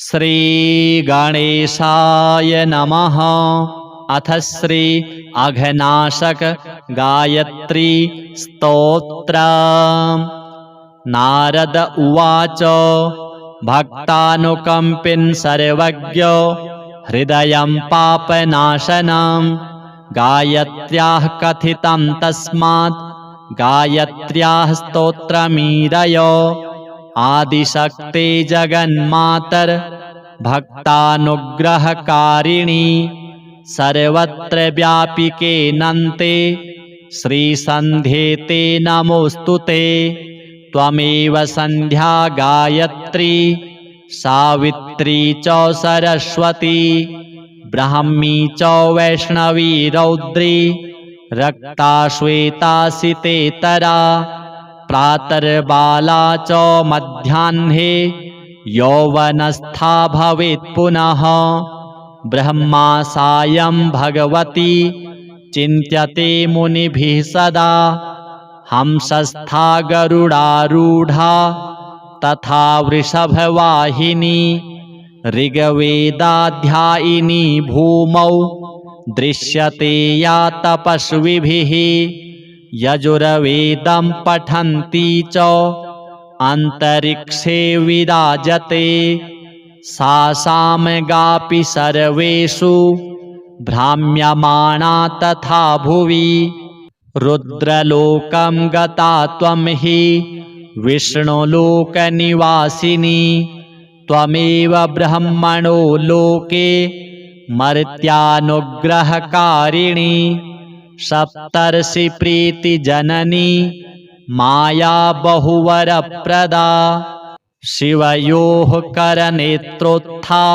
श्री गणेशाय नमः। अथ श्री अघनाशक गायत्री स्तोत्रम्। नारद उवाच भक्तानुकम्पिन् सर्वज्ञो हृदयं पापनाशनं गायत्र्याः कथितं तस्मात् गायत्र्याः स्तोत्रमीरयो आदिशक्ते जगन्मातर भक्तानुग्रहकारिणी सर्वत्र व्यापिके नन्ते श्रीसन्ध्ये ते नमोस्तुते। त्वमेव सन्ध्या गायत्री सावित्री च सरस्वती ब्राह्मी च वैष्णवी रौद्री रक्ता श्वेता सितेतरा प्रातर्बाला च मध्याह्ने यौवनस्था भवेत् पुनः ब्रह्मा सायं भगवती चिन्त्यते मुनिभिः सदा हंसस्था गरुडारूढा तथा वृषभवाहिनी ऋग्वेदाध्यायिनी भूमौ दृश्यते या तपस्विभिः यजुर्वेदं पठन्ती च अन्तरिक्षे विराजते सा सामगापि सर्वेषु भ्राम्यमाणा तथा भुवि रुद्रलोकं गता त्वं हि विष्णुलोकनिवासिनी त्वमेव ब्रह्मणो लोके मर्त्यानुग्रहकारिणी सप्तर्षि प्रीतिजननी माया बहुवरप्रदा शिवयोः करनेत्रोत्था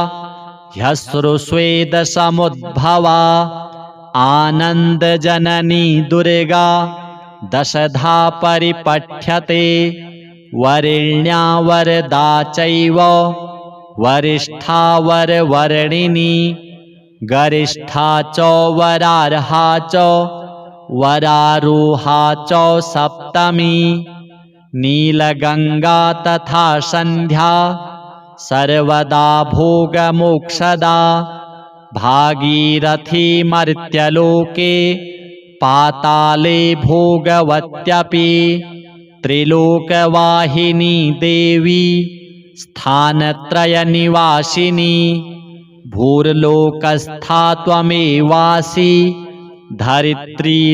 ह्यश्रुस्वेदसमुद्भवा आनन्दजननी दुर्गा दशधा परिपठ्यते वरेण्या वरदा चैव वरिष्ठा वरवर्णिनी गरिष्ठा च वरार्हा च वरारोहा च सप्तमी नीलगंगा तथा संध्या सर्वदा भोगमोक्षदा भागीरथी मर्त्यलोके पाताले भोगवत्यपि त्रिलोकवाहिनी देवी स्थानत्रयनिवासिनी भूर्लोकस्था त्वमेवासि धरित्रीलोकधारिणी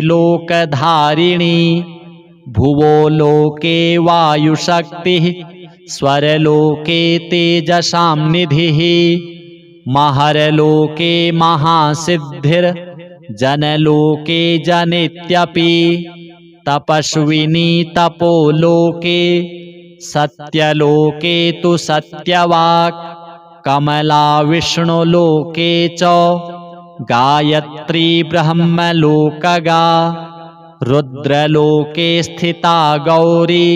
भुवो लोके वायुशक्तिः स्वरलोके तेजसां निधिः महरलोके महासिद्धिर्जनलोके जनित्यपि तपस्विनी तपोलोके सत्यलोके तु सत्यवाक् कमला विष्णुलोके च गायत्री ब्रह्मलोकगा रुद्रलोके स्थिता गौरी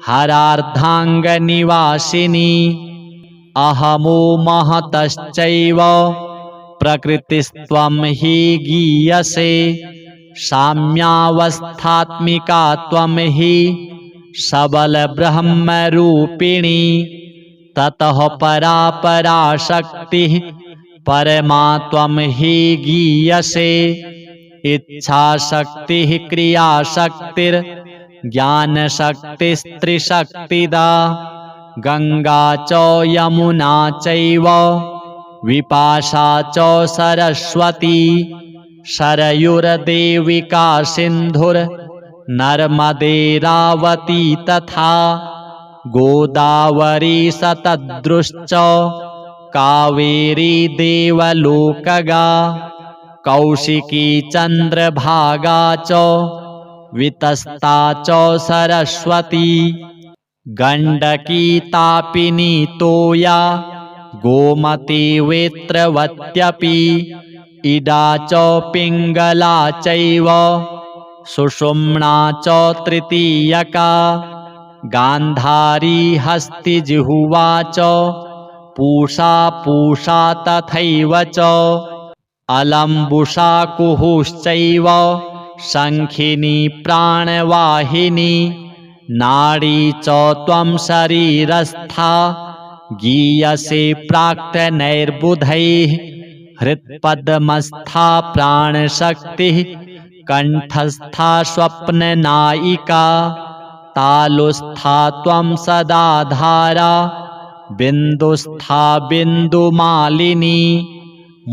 हरार्धाङ्गनिवासिनी अहमो महतश्चैव प्रकृतिस्त्वं हि गीयसे साम्यावस्थात्मिका त्वं हि सबलब्रह्मरूपिणी ततः परा पराशक्तिः परमा त्वं हि गीयसे इच्छाशक्तिः क्रियाशक्तिर्ज्ञानशक्तिस्त्रिशक्तिदा गंगा च यमुना चैव विपाशा च सरस्वती शरयुर्देविका सिन्धुर्नर्मदेरावती तथा गोदावरी सतद्रुश्च कावेरी देवलोकगा कौशिकी चन्द्रभागा च वितस्ता च सरस्वती गण्डकी तापिनी तोया गोमती वेत्रवत्यपि इडा च पिङ्गला चैव सुषुम्ना च तृतीयका गान्धारी हस्तिजिह्वा च पूषा तथैव च अलम्बुषा कुहुश्चैव शङ्खिनी प्राणवाहिनी नाड़ी च त्वं शरीरस्था गीयसे प्राक्तनैर्बुधैः हृत्पद्मस्था प्राणशक्तिः कण्ठस्था स्वप्ननायिका तालुस्था त्वं सदा धारा बिन्दुस्था बिन्दुमालिनी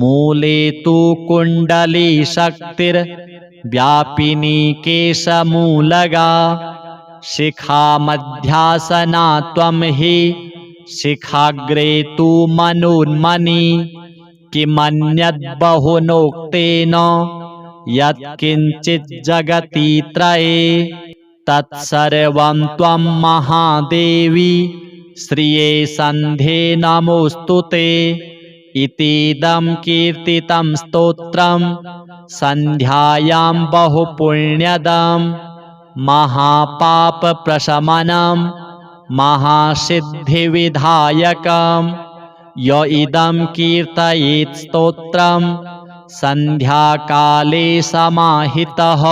मूले तु कुण्डली शक्तिर्व्यापिनी केशमूलगा शिखा मध्यासना त्वं हि शिखाग्रे तु मनोन्मनी किमन्यद्बहुनोक्तेन यत्किञ्चित् जगति त्रये तत्सर्वं त्वं महादेवी श्रिये सन्ध्ये नमोऽस्तु ते इतीदं कीर्तितं स्तोत्रं सन्ध्यायां बहुपुण्यदं महापापप्रशमनं महासिद्धिविधायकं य इदं कीर्तयेत् स्तोत्रं सन्ध्याकाले समाहितः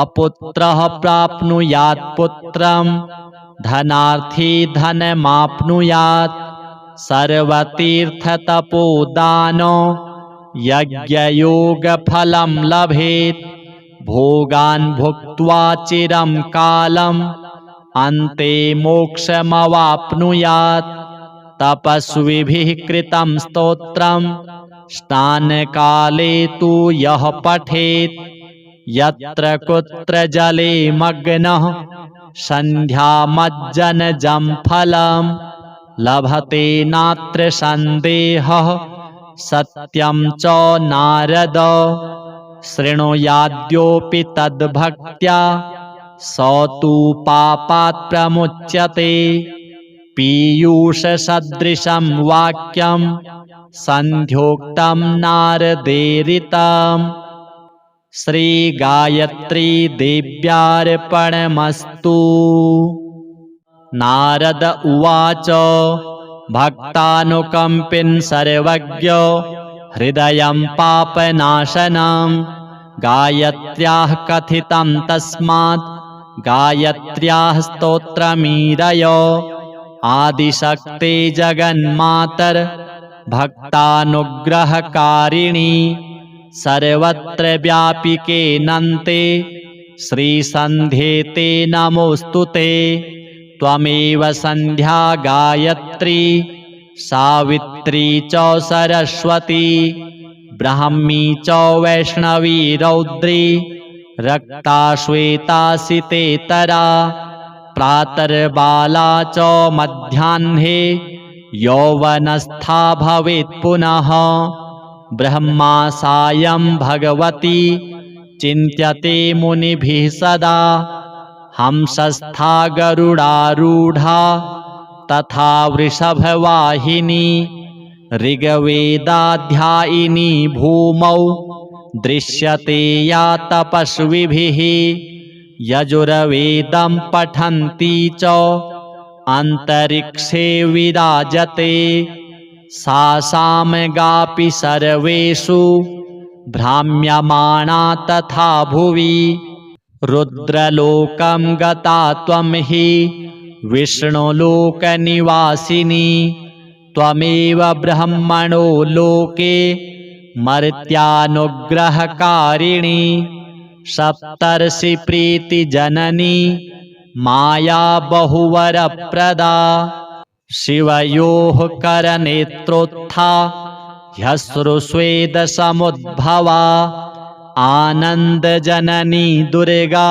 अपुत्रः प्राप्नुयात् पुत्रं धनार्थी धनमाप्नुयात् सर्वतीर्थतपोदानो यज्ञयोगफलं लभेत् भोगान् भुक्त्वा चिरं कालम् अन्ते मोक्षमवाप्नुयात् तपस्विभिः कृतं स्तोत्रं स्नानकाले तु यः पठेत् यत्र कुत्र जले मग्नः सन्ध्यामज्जनजं फलं लभते नात्र सन्देहः सत्यं च नारद शृणुयाद्योऽपि तद्भक्त्या स तु पापात् प्रमुच्यते पीयूषसदृशं वाक्यं सन्ध्योक्तं नारदेरितम् श्रीगायत्री देव्यार्पणमस्तु। नारद उवाच भक्तानुकम्पिन् सर्वज्ञ हृदयं पापनाशनं गायत्र्याः कथितं तस्मात् गायत्र्याः स्तोत्रमीरय आदिशक्ते जगन्मातर भक्तानुग्रहकारिणी सर्वत्र व्यापिके नन्ते श्रीसन्ध्ये ते नमोऽस्तु ते त्वमेव सन्ध्या गायत्री सावित्री च सरस्वती ब्राह्मी च वैष्णवी रौद्री रक्ता श्वेता सितेतरा प्रातर्बाला च मध्याह्ने यौवनस्था भवेत् पुनः ब्रह्मा सायं भगवती चिन्त्यते मुनिभिः सदा हंसस्था गरुडारूढा तथा वृषभवाहिनी ऋग्वेदाध्यायिनी भूमौ दृश्यते या तपस्विभिः यजुर्वेदं पठन्ती च अन्तरिक्षे विराजते सा सामगापि सर्वेषु भ्राम्यमाणा तथा भुवि रुद्रलोकं गता त्वं हि विष्णुलोकनिवासिनी त्वमेव ब्रह्मणो लोके मर्त्यानुग्रहकारिणी सप्तर्षिप्रीतिजननी माया बहुवरप्रदा शिवयोः करनेत्रोत्था ह्यश्रुस्वेदसमुद्भवा आनन्दजननी दुर्गा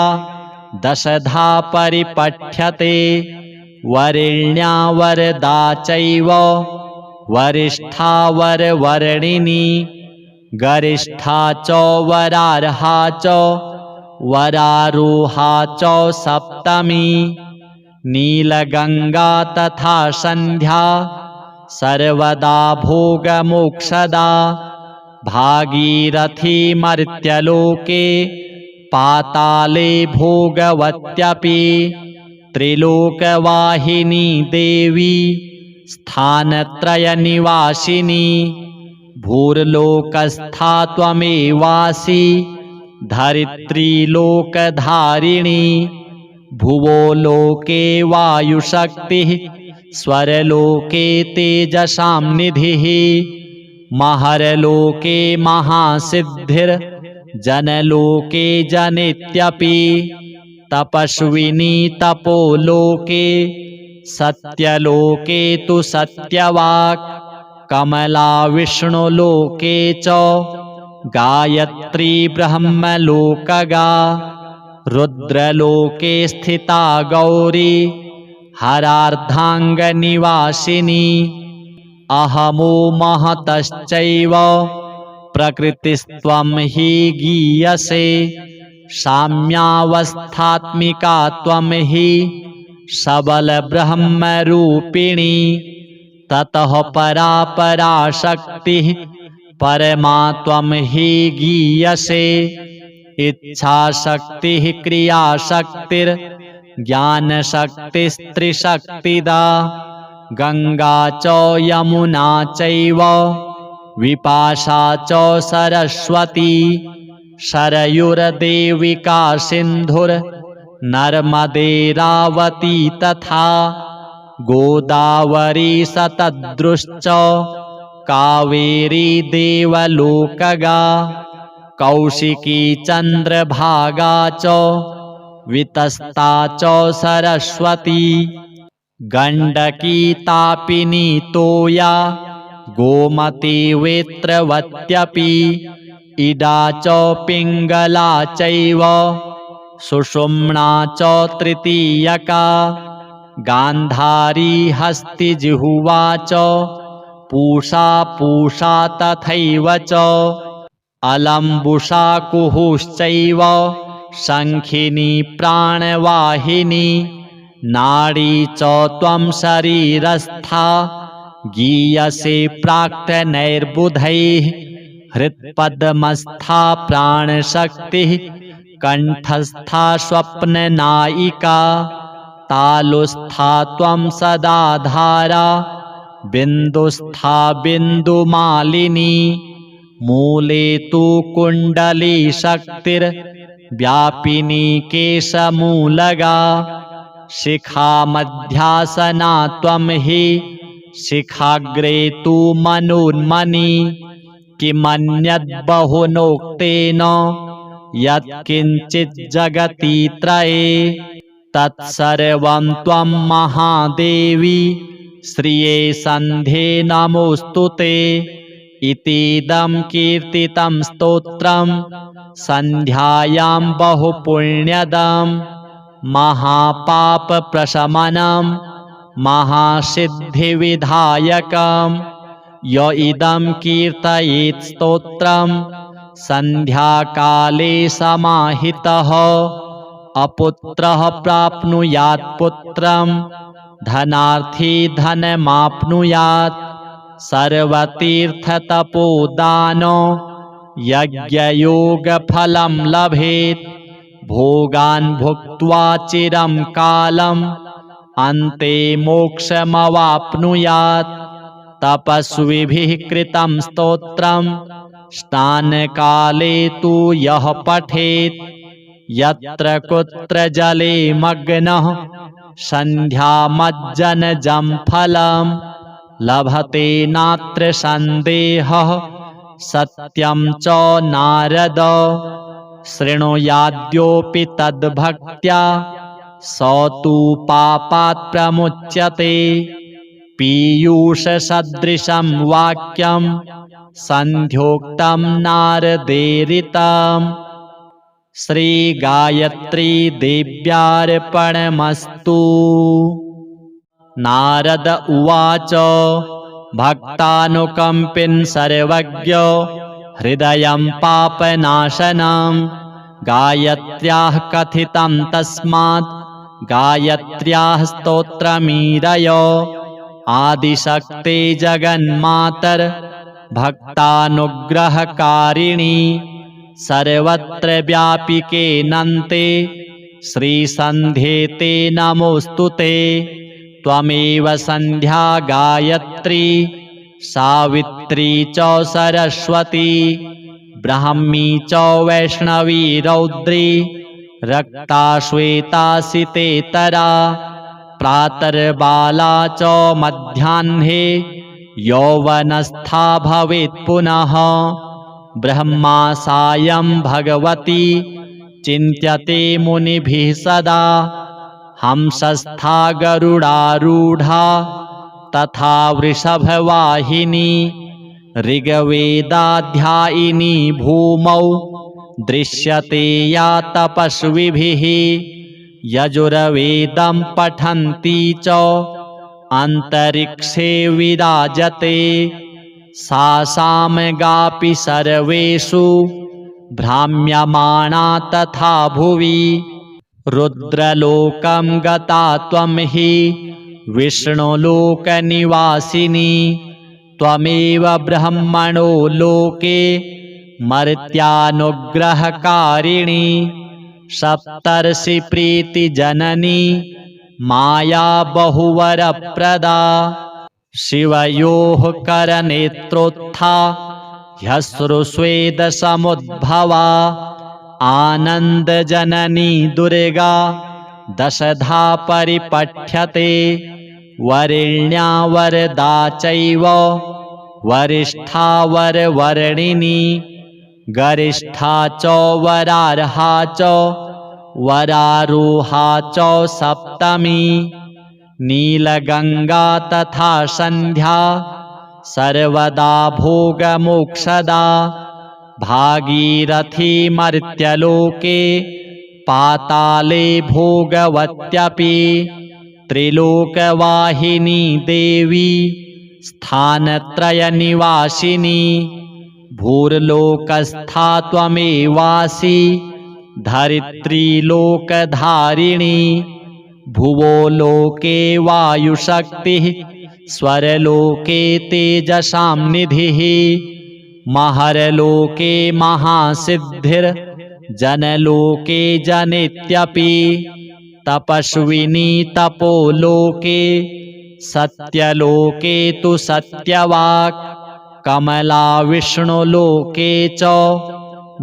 दशधा परिपठ्यते वरेण्या वरदा चैव वरिष्ठा वरवर्णिनी गरिष्ठा च वरार्हा च वरारोहा च सप्तमी नीलगंगा तथा संध्या सर्वदा भोगमोक्षदा भागीरथी मर्त्यलोके पाताले भोगवत्यपि त्रिलोकवाहिनी देवी स्थानत्रयनिवासिनी भूर्लोकस्था त्वमेवासि धरित्रीलोकधारिणी भुवो लोके वायुशक्तिः स्वरलोके तेजसां निधिः महरलोके महासिद्धिर्जनलोके जनित्यपि तपस्विनी तपोलोके सत्यलोके तु सत्यवाक् कमला विष्णुलोके च गायत्री ब्रह्मलोकगा रुद्रलोके स्थिता गौरी हरार्धाङ्गनिवासिनी अहमो महतश्चैव प्रकृतिस्त्वं हि गीयसे साम्यावस्थात्मिका त्वं हि सबलब्रह्मरूपिणी ततः परा पराशक्तिः परमा त्वं हि गीयसे इच्छाशक्तिः क्रियाशक्तिर्ज्ञानशक्तिस्त्रिशक्तिदा गंगा च यमुना चैव विपाशा च सरस्वती शरयुर्देविका सिन्धुर्नर्मदेरावती तथा गोदावरी सतद्रुश्च कावेरी देवलोकगा कौशिकी चन्द्रभागा च वितस्ता च सरस्वती गण्डकी तापिनी तोया गोमती वेत्रवत्यपि इडा च पिङ्गला चैव सुषुम्ना च तृतीयका गान्धारी हस्तिजिह्वा च पूषा तथैव च अलम्बुषा कुहुश्चैव शङ्खिनी प्राणवाहिनी नाडी च त्वं शरीरस्था गीयसे प्राक्तनैर्बुधैः हृत्पद्मस्था प्राणशक्तिः कण्ठस्था स्वप्ननायिका तालुस्था त्वं सदाधारा बिन्दुस्था बिन्दुमालिनी मूले तु कुण्डली शक्तिर्व्यापिनी केशमूलगा शिखा मध्यासना त्वं हि शिखाग्रे तु मनोन्मनी किमन्यद्बहुनोक्तेन यत्किञ्चित् जगति त्रये तत्सर्वं त्वं महादेवी श्रिये सन्ध्ये नमोऽस्तु ते इतीदं कीर्तितं स्तोत्रं सन्ध्यायां बहुपुण्यदम् महापापप्रशमनं महासिद्धिविधायकं य इदं कीर्तयेत् स्तोत्रं सन्ध्याकाले समाहितः अपुत्रः प्राप्नुयात् पुत्रं धनार्थी धनमाप्नुयात् सर्वतीर्थतपोदानो यज्ञयोगफलं लभेत् भोगान् भुक्त्वा चिरं कालम् अन्ते मोक्षमवाप्नुयात् तपस्विभिः कृतं स्तोत्रं स्नानकाले तु यः पठेत् यत्र कुत्र जले मग्नः सन्ध्यामज्जनजं फलं लभते नात्र सन्देहः सत्यं च नारद शृणुयाद्योऽपि तद्भक्त्या स तु पापात् प्रमुच्यते पीयूषसदृशं वाक्यं सन्ध्योक्तं नारदेरितम् श्रीगायत्री देव्यार्पणमस्तु। नारद उवाच भक्तानुकम्पिन् सर्वज्ञ हृदयं पापनाशनं गायत्र्याः कथितं तस्मात् गायत्र्याः स्तोत्रमीरय आदिशक्ते जगन्मातर भक्तानुग्रहकारिणी सर्वत्र व्यापिके नन्ते श्रीसन्ध्ये ते नमोऽस्तु ते त्वमेव सन्ध्या गायत्री सावित्री च सरस्वती ब्राह्मी च वैष्णवी रौद्री रक्ता श्वेता सितेतरा प्रातर्बाला च मध्याह्ने यौवनस्था भवेत् पुनः। ब्रह्मा सायं भगवती चिन्त्यते मुनिभिः सदा। हंसस्था गरुडारूढा तथा वृषभवाहिनी। ऋग्वेदाध्यायिनी भूमौ दृश्यते या तपस्विभिः। यजुर्वेदं पठन्ती च अन्तरिक्षे विराजते। सा सामगापि सर्वेषु भ्राम्यमाणा तथा भुवि। रुद्रलोकं गता त्वं हि विष्णुलोकनिवासिनी। त्वमेव ब्रह्मणो लोके मर्त्यानुग्रहकारिणी। सप्तर्षिप्रीतिजननी माया बहुवरप्रदा। शिवयोः करनेत्रोत्था ह्यश्रुस्वेदसमुद्भवा। आनन्दजननी दुर्गा दशधा परिपठ्यते। वरेण्या वरदा चैव वरिष्ठा वरवर्णिनी। गरिष्ठा च वरार्हा च वरारोहा च सप्तमी। नीलगंगा तथा संध्या सर्वदा भोगमोक्षदा। भागीरथी मर्त्यलोके पाताले भोगवत्यपि। त्रिलोकवाहिनी देवी स्थानत्रयनिवासिनी। भूर्लोकस्था त्वमेवासि धरित्रीलोकधारिणी। भुवो लोके वायुशक्तिः स्वरलोके तेजसां निधिः। महर्लोके महासिद्धिर्जनलोके जनित्यपि। तपस्विनी तपोलोके सत्यलोके तु सत्यवाक्। कमला विष्णुलोके च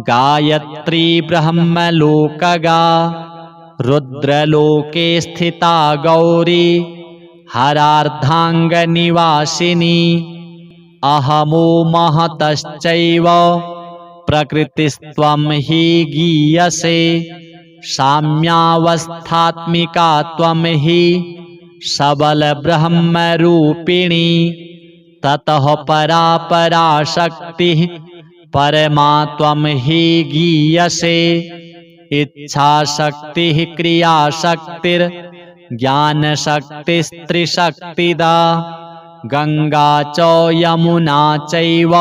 गायत्री ब्रह्मलोकगा। रुद्रलोके स्थिता गौरी हरार्धाङ्गनिवासिनी। अहमो महतश्चैव प्रकृतिस्त्वं हि गीयसे। साम्यावस्थात्मिका त्वं हि सबलब्रह्मरूपिणी। ततः परा पराशक्तिः परमा त्वं हि गीयसे। इच्छाशक्तिः क्रियाशक्तिर्ज्ञानशक्तिस्त्रिशक्तिदा। गंगा च यमुना चैव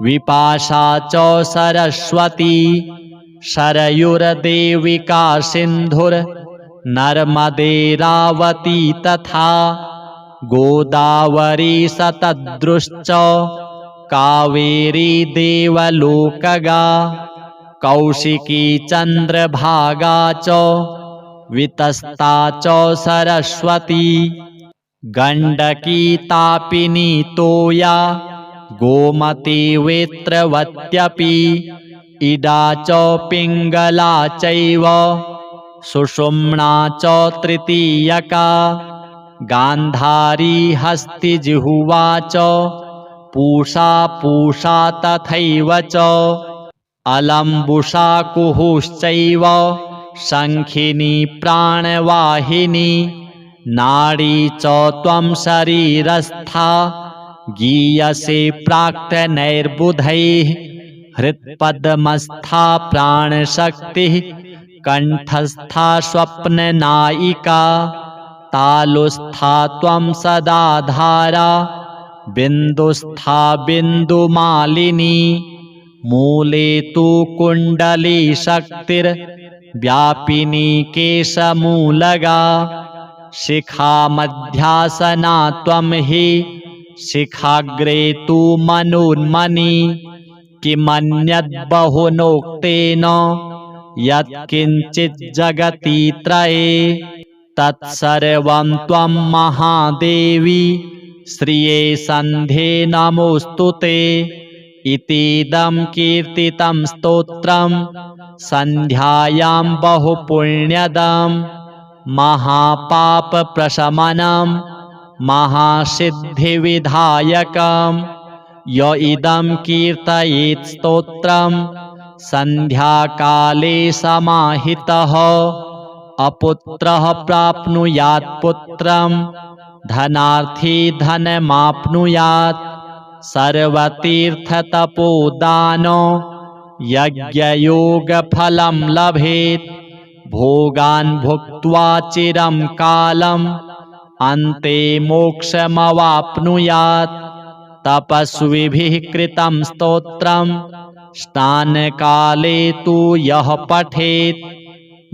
विपाशा च सरस्वती। शरयुर्देविका सिन्धुर्नर्मदेरावती तथा। गोदावरी सतद्रुश्च कावेरी देवलोकगा। कौशिकी चन्द्रभागा च वितस्ता च सरस्वती। गण्डकी तापिनी तोया गोमती वेत्रवत्यपि। इडा च पिङ्गला चैव सुषुम्ना च तृतीयका। गान्धारी हस्तिजिह्वा च पूषा तथैव च। अलम्बुसा कुहुश्चैव शङ्खिनी प्राणवाहिनी। नाडी च त्वं शरीरस्था गीयसे प्राक्तनैर्बुधैः। हृत्पद्मस्था प्राणशक्तिः कण्ठस्था स्वप्ननायिका। तालुस्था त्वं सदा धारा बिन्दुस्था बिन्दुमालिनी। मूले तु कुण्डली शक्तिर्व्यापिनी केशमूलगा। शिखा मध्यासना त्वं हि शिखाग्रे तु मनोन्मनी। किमन्यद्बहुनोक्तेन यत्किञ्चित् जगति त्रये। तत्सर्वं त्वं महादेवी श्रिये सन्ध्ये नमोऽस्तुते। इतीदं कीर्तितं स्तोत्रं सन्ध्यायां बहुपुण्यदम्। महापापप्रशमनं महासिद्धिविधायकं य इदं कीर्तयेत् स्तोत्रं सन्ध्याकाले समाहितः अपुत्रः प्राप्नुयात् पुत्रं धनार्थी धनमाप्नुयात् सर्वतीर्थतपोदानो यज्ञयोगफलं लभेत् भोगान् भुक्त्वा चिरं कालम् अन्ते मोक्षमवाप्नुयात् तपस्विभिः कृतं स्तोत्रं स्नानकाले तु यः पठेत्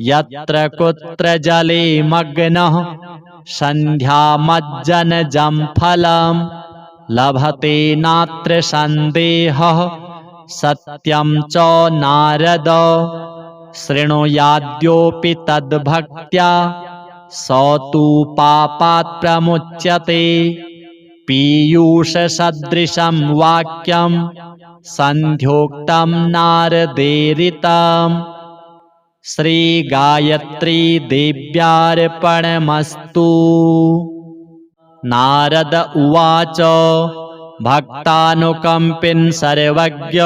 यत्र कुत्र जले मग्नः सन्ध्यामज्जनजं फलं लभते नात्र सन्देहः सत्यं च नारद शृणुयाद्योऽपि तद्भक्त्या स तु पापात् प्रमुच्यते पीयूषसदृशं वाक्यं सन्ध्योक्तं नारदेरितम् श्रीगायत्री देव्यार्पणमस्तु। नारद उवाच भक्तानुकम्पिन् सर्वज्ञ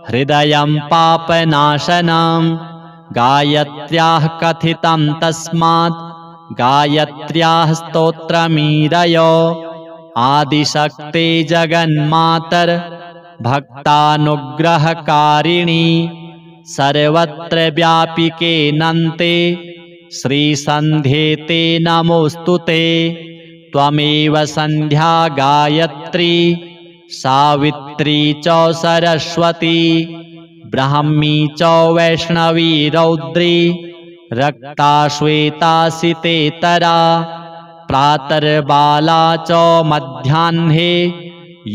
हृदयं पापनाशनं गायत्र्याः कथितं तस्मात् गायत्र्याः स्तोत्रमीरय आदिशक्ते जगन्मातर भक्तानुग्रहकारिणी सर्वत्र व्यापिके नन्ते श्रीसन्ध्ये ते नमोऽस्तुते त्वमेव सन्ध्या गायत्री सावित्री च सरस्वती ब्राह्मी च वैष्णवी रौद्री रक्ता श्वेता सितेतरा प्रातर्बाला च मध्याह्ने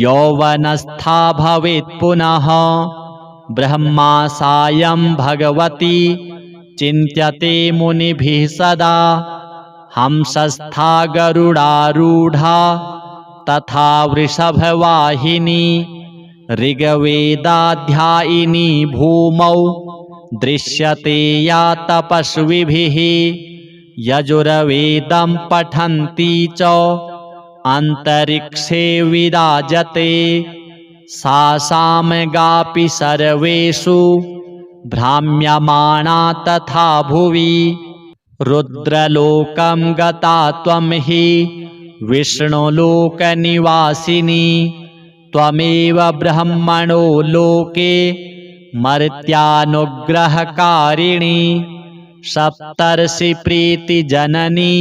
यौवनस्था भवेत् पुनः ब्रह्मा सायं भगवती चिन्त्यते मुनिभिः सदा हंसस्था गरुडारूढा तथा वृषभवाहिनी ऋग्वेदाध्यायिनी भूमौ दृश्यते या तपस्विभिः यजुर्वेदं पठन्ती च अन्तरिक्षे विराजते सा सामगापि सर्वेषु भ्राम्यमाणा तथा भुवि रुद्रलोकं गता त्वं हि विष्णुलोकनिवासिनी त्वमेव ब्रह्मणो लोके मर्त्यानुग्रहकारिणी सप्तर्षिप्रीतिजननी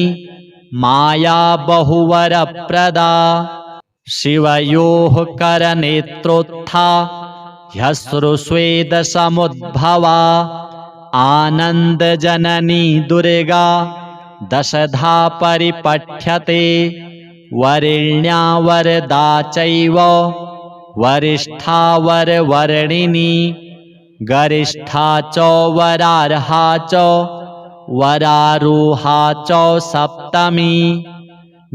माया बहुवरप्रदा शिवयोः करनेत्रोत्था ह्यश्रुस्वेदसमुद्भवा आनन्दजननी दुर्गा दशधा परिपठ्यते वरेण्या वरदा चैव वरिष्ठा वरवर्णिनी गरिष्ठा च वरार्हा च वरारोहा च सप्तमी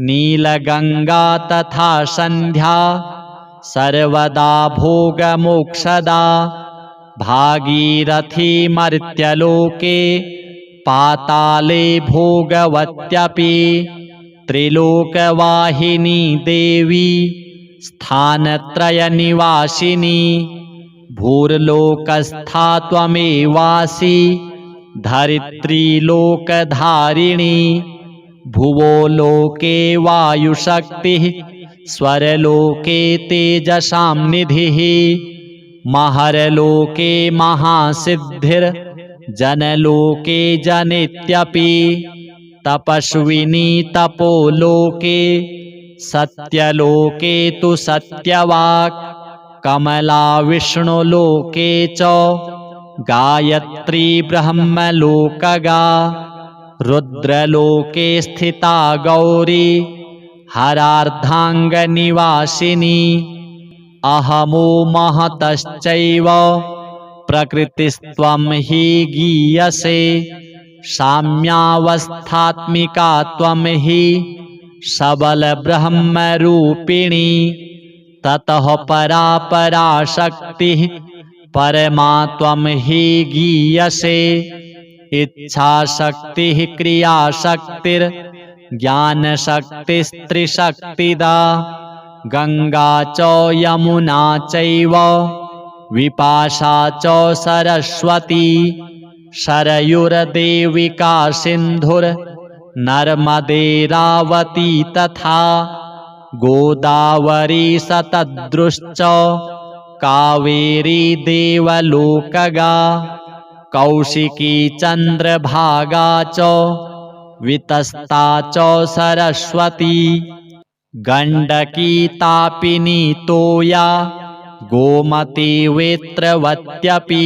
नीलगंगा तथा संध्या सर्वदा भोगमोक्षदा भागीरथी मर्त्यलोके पाताले भोगवत्यपि त्रिलोकवाहिनी देवी स्थानत्रयनिवासिनी भूर्लोकस्था त्वमेवासि धरित्रीलोकधारिणी भुवो लोके वायुशक्तिः स्वरलोके तेजसां निधिः महरलोके महासिद्धिर्जनलोके जनित्यपि तपस्विनी तपोलोके सत्यलोके तु सत्यवाक् कमला विष्णुलोके च गायत्री ब्रह्मलोकगा रुद्रलोके स्थिता गौरी हरार्धाङ्गनिवासिनी अहमो महतश्चैव प्रकृतिस्त्वं हि गीयसे साम्यावस्थात्मिका त्वं हि सबलब्रह्मरूपिणी ततः परा पराशक्तिः परमा त्वं हि गीयसे इच्छाशक्तिः क्रियाशक्तिर्ज्ञानशक्तिस्त्रिशक्तिदा गंगा च यमुना चैव विपाशा च सरस्वती शरयुर्देविका सिन्धुर्नर्मदेरावती तथा गोदावरी सतद्रुश्च कावेरी देवलोकगा कौशिकी चंद्रभागा च वितस्ता च सरस्वती गंडकी तापिनी तोया गोमती वेत्रवत्यपि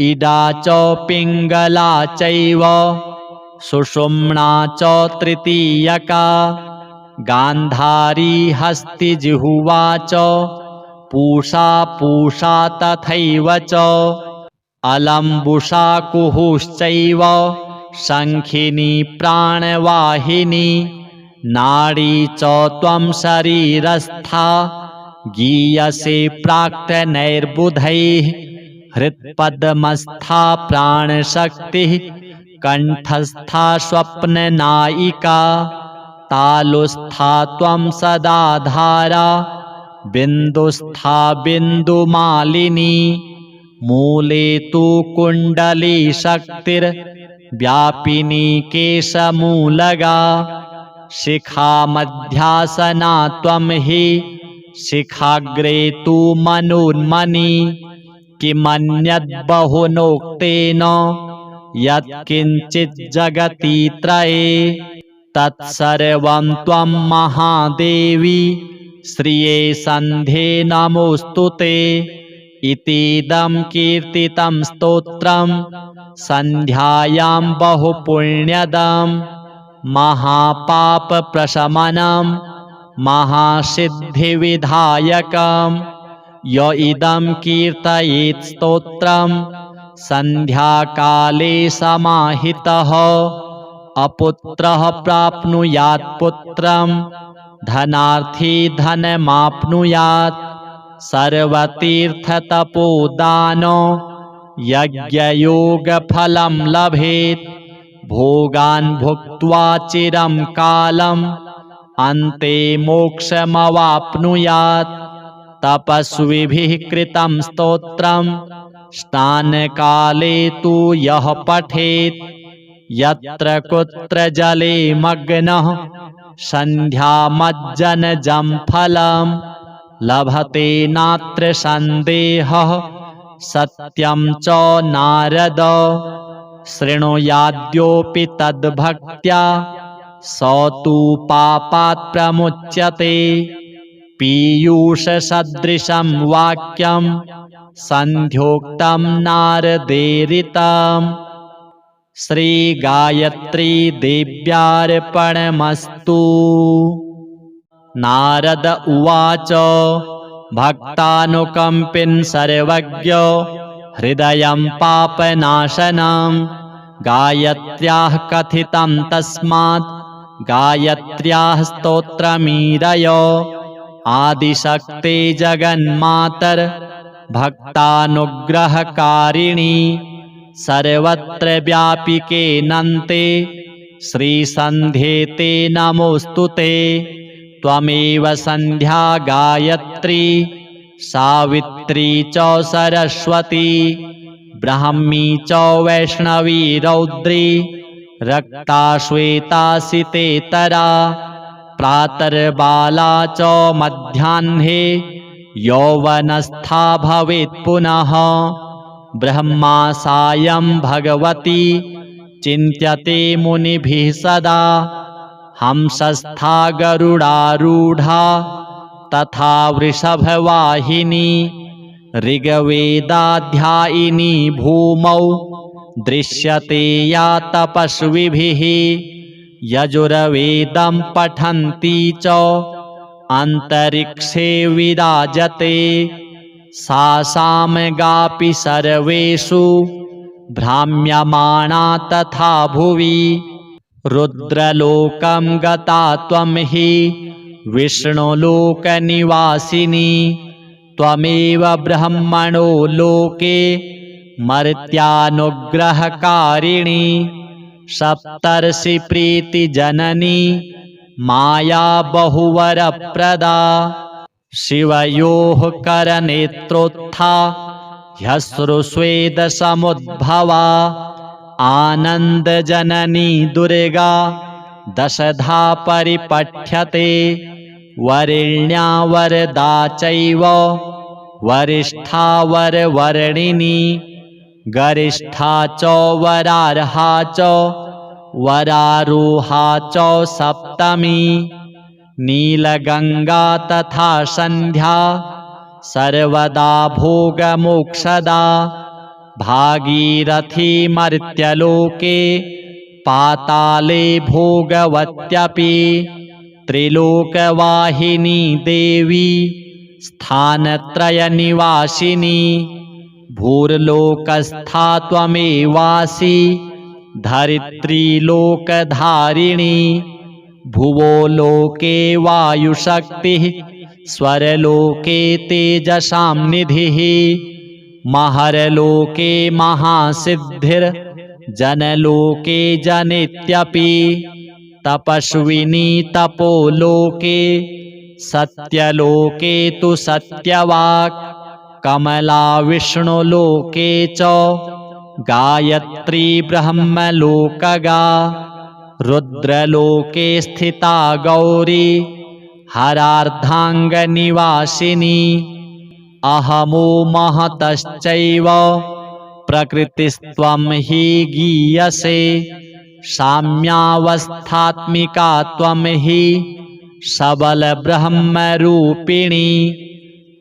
इडा च पिंगला चैव सुषुम्ना च तृतीयका गांधारी हस्तिजिह्वा च पूषा पूषा तथैव च अलम्बुषा कुहुश्चैव शंखिनी प्राणवाहिनी नाड़ी च त्वं शरीरस्था गीयसे प्राक्तनैर्बुधैः हृत्पद्मस्था प्राणशक्तिः कंठस्था स्वप्ननायिका तालुस्था त्वं सदा धारा बिन्दुस्था बिन्दुमालिनी मूले तु कुण्डली शक्तिर्व्यापिनी केशमूलगा शिखा मध्यासना त्वं हि शिखाग्रे तु मनोन्मनी किमन्यद्बहुनोक्तेन यत्किञ्चित् जगति त्रये तत्सर्वं त्वं महादेवी श्रिये सन्ध्ये नमोऽस्तुते इतीदं कीर्तितं स्तोत्रं सन्ध्यायां बहुपुण्यदं महापापप्रशमनं महासिद्धिविधायकं य इदं कीर्तयेत् स्तोत्रं सन्ध्याकाले समाहितः अपुत्रः प्राप्नुयात् पुत्रं धनार्थी धनमाप्नुयात् सर्वतीर्थतपोदानो यज्ञयोगफलं लभेत् भोगान् भुक्त्वा चिरं कालम् अन्ते मोक्षमवाप्नुयात् तपस्विभिः कृतं स्तोत्रं स्नानकाले तु यः पठेत् यत्र कुत्र जले मग्नः सन्ध्यामज्जनजं फलं लभते नात्र सन्देहः सत्यं च नारद शृणुयाद्योऽपि तद्भक्त्या स तु पापात् प्रमुच्यते पीयूषसदृशं वाक्यं सन्ध्योक्तं नारदेरितम् श्रीगायत्री देव्यार्पणमस्तु। नारद उवाच भक्तानुकम्पिन् सर्वज्ञो हृदयं पापनाशनं गायत्र्याः कथितं तस्मात् गायत्र्याः स्तोत्रमीरय आदिशक्ते जगन्मातर भक्तानुग्रहकारिणी सर्वत्र व्यापिके नन्ते श्रीसन्ध्ये ते नमोऽस्तुते त्वमेव सन्ध्या गायत्री सावित्री च सरस्वती ब्राह्मी च वैष्णवी रौद्री रक्ता श्वेतासितेतरा प्रातर्बाला च मध्याह्ने यौवनस्था भवेत् पुनः ब्रह्मा सायं भगवती चिन्त्यते मुनिभिः सदा हंसस्था गरुडारूढा तथा वृषभवाहिनी ऋग्वेदाध्यायिनी भूमौ दृश्यते या तपस्विभिः यजुर्वेदं पठन्ती च अन्तरिक्षे विराजते सा सामगापि सर्वेषु भ्राम्यमाणा तथा भुवि रुद्रलोकं गता त्वं हि विष्णुलोकनिवासिनी त्वमेव ब्रह्मणो लोके मर्त्यानुग्रहकारिणी सप्तर्षि प्रीति जननी माया बहुवरप्रदा शिवयोः करनेत्रोत्था ह्यश्रुस्वेद समुद्भवा आनन्दजननी दुर्गा दशधा परिपठ्यते वरेण्या वरदा चैव वरिष्ठा वरवर्णिनी गरिष्ठा च वरार्हा च वरारोहा च सप्तमी नीलगंगा तथा संध्या सर्वदा भोगमोक्षदा भागीरथी मर्त्यलोके पाताले भोगवत्यपि त्रिलोकवाहिनी देवी स्थानत्रयनिवासिनी भूर्लोकस्था त्वमेवासि धरित्रीलोकधारिणी भुवो लोके वायुशक्तिः स्वरलोके तेजसां निधिः महरलोके महासिद्धिर्जनलोके जनित्यपि तपस्विनी तपोलोके सत्यलोके तु सत्यवाक् कमला विष्णुलोके च गायत्री ब्रह्मलोकगा रुद्रलोके स्थिता गौरी हरार्धाङ्गनिवासिनी अहमो महतश्चैव प्रकृतिस्त्वं हि गीयसे साम्यावस्थात्मिका त्वं हि सबलब्रह्मरूपिणी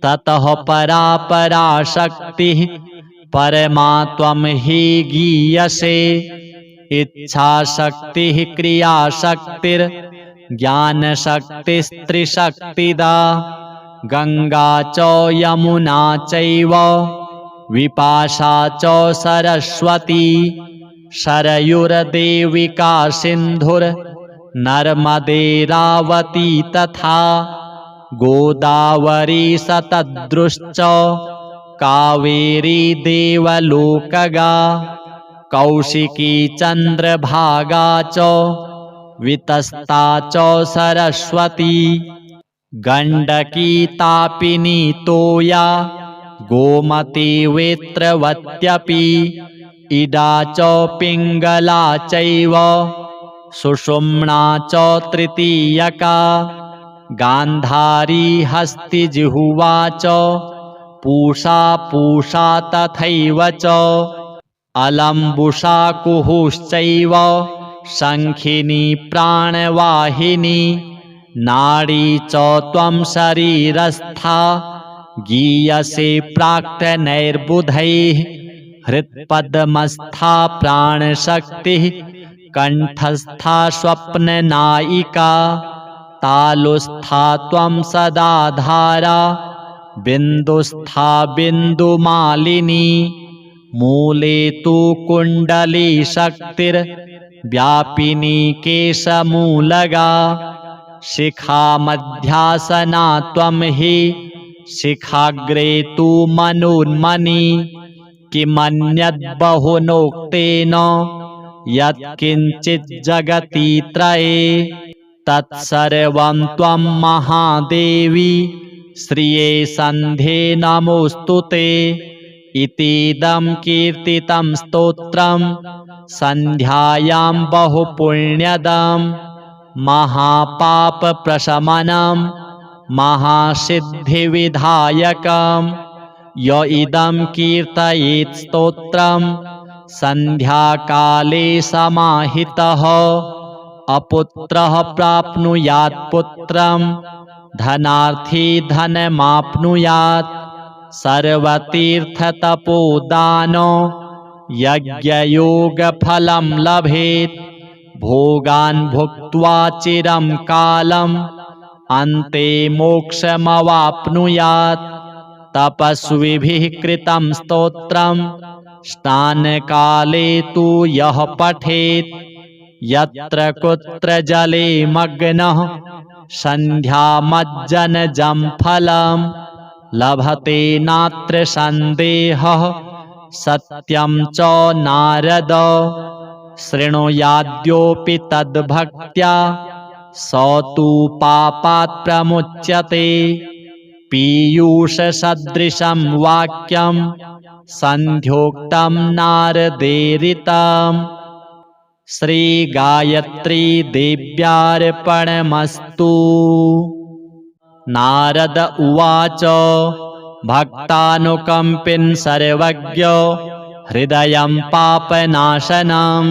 ततः परा पराशक्तिः परमा त्वं हि गीयसे इच्छाशक्तिः क्रियाशक्तिर्ज्ञानशक्तिस्त्रिशक्तिदा गंगा च यमुना चैव विपाशा च सरस्वती शरयुर्देविका सिन्धुर्नर्मदेरावती तथा गोदावरी सतद्रुश्च कावेरी देवलोकगा कौशिकी चन्द्रभागा च वितस्ता च सरस्वती गण्डकी तापिनी तोया गोमती वेत्रवत्यपि इडा च पिङ्गला चैव सुषुम्ना च तृतीयका गान्धारी हस्तिजिह्वा च पूषा तथैव च अलम्बुषा कुहुश्चैव शङ्खिनी प्राणवाहिनी नाडी च त्वं शरीरस्था गीयसे प्राक्तनैर्बुधैः हृत्पद्मस्था प्राणशक्तिः कण्ठस्था स्वप्ननायिका तालुस्था त्वं सदाधारा बिन्दुस्था बिन्दुमालिनी मूले तु कुण्डली शक्तिर्व्यापिनी केशमूलगा शिखा मध्यासना त्वं हि शिखाग्रे तु मनोन्मनी किमन्यद्बहुनोक्तेन यत्किञ्चित् जगति त्रये तत्सर्वं त्वं महादेवी श्रिये सन्ध्ये नमोऽस्तु ते इतीदं कीर्तितं स्तोत्रं सन्ध्यायां बहुपुण्यदं महापापप्रशमनं महासिद्धिविधायकं य इदं कीर्तयेत् स्तोत्रं सन्ध्याकाले समाहितः अपुत्रः प्राप्नुयात् पुत्रं धनार्थी धनमाप्नुयात् सर्वतीर्थतपोदान यज्ञयोगफलं लभेत् भोगान् भुक्त्वा चिरं कालम् अन्ते मोक्षमवाप्नुयात् तपस्विभिः कृतं स्तोत्रं स्नानकाले तु यः पठेत् यत्र कुत्र जले मग्नः सन्ध्यामज्जनजं फलं लभते नात्र सन्देहः सत्यं च नारद शृणुयाद्योऽपि तद्भक्त्या स तु पापात् प्रमुच्यते। पीयूषसदृशं वाक्यं सन्ध्योक्तं नारदेरितं श्रीगायत्री देव्यार्पणमस्तु। नारद उवाच भक्तानुकम्पिन् सर्वज्ञ हृदयं पापनाशनं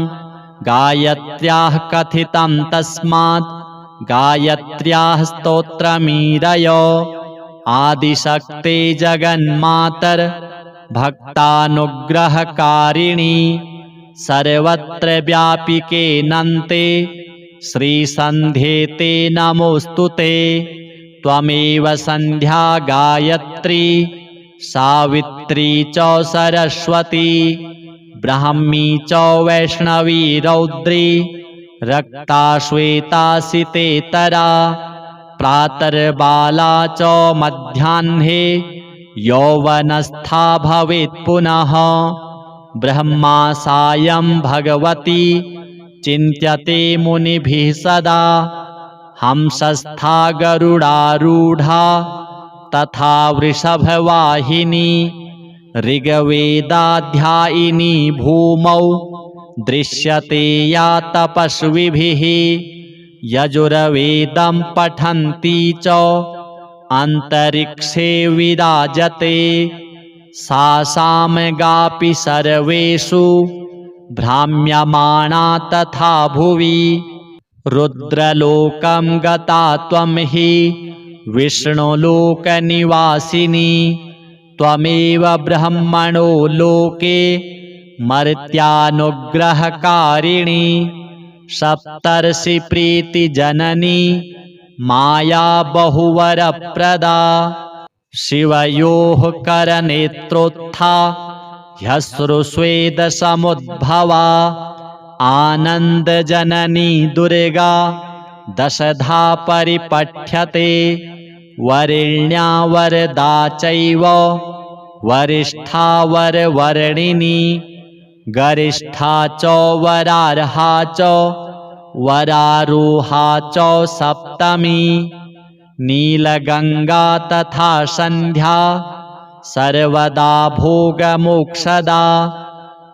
गायत्र्याः कथितं तस्मात् गायत्र्याः स्तोत्रमीरय। आदिशक्ते जगन्मातर भक्तानुग्रहकारिणी सर्वत्र व्यापिके नन्ते श्रीसन्ध्ये ते नमोऽस्तु ते। त्वमेव सन्ध्या गायत्री सावित्री च सरस्वती ब्राह्मी च वैष्णवी रौद्री रक्ता श्वेता सितेतरा प्रातर्बाला च मध्याह्ने यौवनस्था भवेत् पुनः। ब्रह्मा सायं भगवती चिन्त्यते मुनिभिः सदा हंसस्था गरुडारूढा तथा वृषभवाहिनी ऋग्वेदाध्यायिनी भूमौ दृश्यते या तपस्विभिः यजुर्वेदं पठन्ती च अन्तरिक्षे विराजते। सा सामगापि सर्वेषु भ्राम्यमाणा तथा भुवि रुद्रलोकं गता त्वं हि विष्णुलोकनिवासिनी। त्वमेव ब्रह्मणो लोके मर्त्यानुग्रहकारिणी सप्तर्षि प्रीतिजननी माया बहुवरप्रदा। शिवयोः करनेत्रोत्था ह्यश्रुस्वेदसमुद्भवा आनन्दजननी दुर्गा दशधा परिपठ्यते। वरेण्या वरदा चैव वरिष्ठा वरवर्णिनी गरिष्ठा च वरार्हा च वरारोहा च सप्तमी। नीलगंगा तथा संध्या सर्वदा भोगमोक्षदा।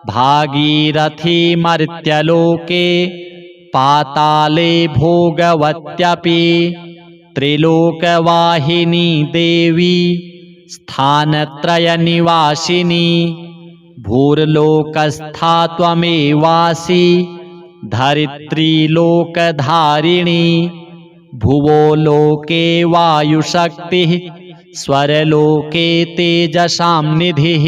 भागीरथी मर्त्यलोके पाताले भोगवत्यपि। त्रिलोकवाहिनी देवी स्थानत्रयनिवासिनी भूर्लोकस्था त्वमेवासि धरित्रीलोकधारिणी। भुवो लोके वायुशक्तिः स्वरलोके तेजसां निधिः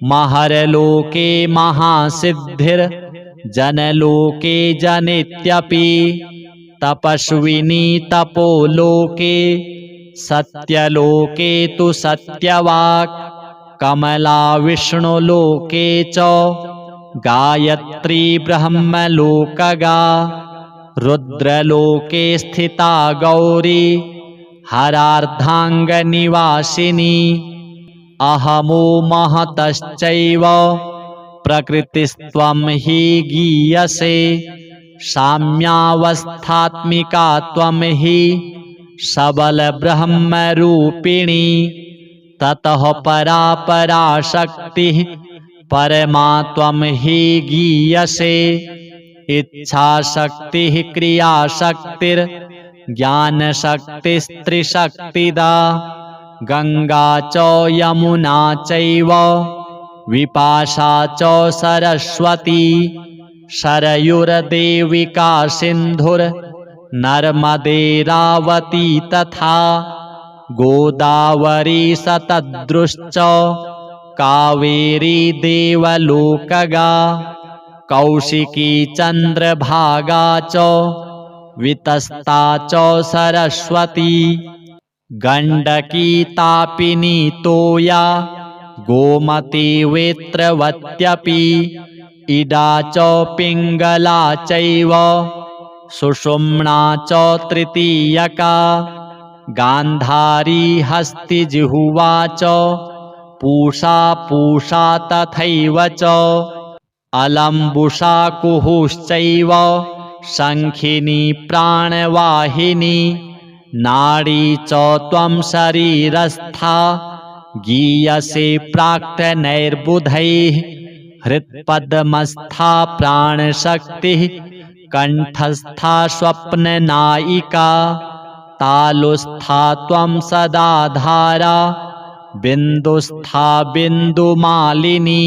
महरलोके महासिद्धिर्जनलोके जनित्यपि। तपस्विनी तपोलोके सत्यलोके तु सत्यवाक् कमला विष्णुलोके च गायत्री ब्रह्मलोकगा। रुद्रलोके स्थिता गौरी हरार्धाङ्गनिवासिनी। अहमो महतश्चैव प्रकृतिस्त्वं हि गीयसे। साम्यावस्थात्मिका त्वं हि सबलब्रह्मरूपिणी। ततः परा पराशक्तिः परमा त्वं हि गीयसे। इच्छाशक्तिः क्रियाशक्तिर्ज्ञानशक्तिस्त्रिशक्तिदा। गंगा च यमुना चैव विपाशा च सरस्वती। शरयुर्देविका सिन्धुर्नर्मदेरावती तथा गोदावरी शतद्रुश्च कावेरी देवलोकगा। कौशिकी चन्द्रभागा च वितस्ता च सरस्वती। गण्डकी तापिनी तोया गोमती वेत्रवत्यपि। इडा च पिङ्गला चैव सुषुम्ना च तृतीयका। गान्धारी हस्तिजिह्वा च पूषा पूषा तथैव च अलम्बुषा कुहुश्चैव शङ्खिनी प्राणवाहिनी नाडी च त्वं शरीरस्था गीयसे प्राक्तनैर्बुधैः हृत्पद्मस्था प्राणशक्तिः कण्ठस्था स्वप्ननायिका तालुस्था त्वं सदा धारा बिन्दुस्था बिन्दुमालिनी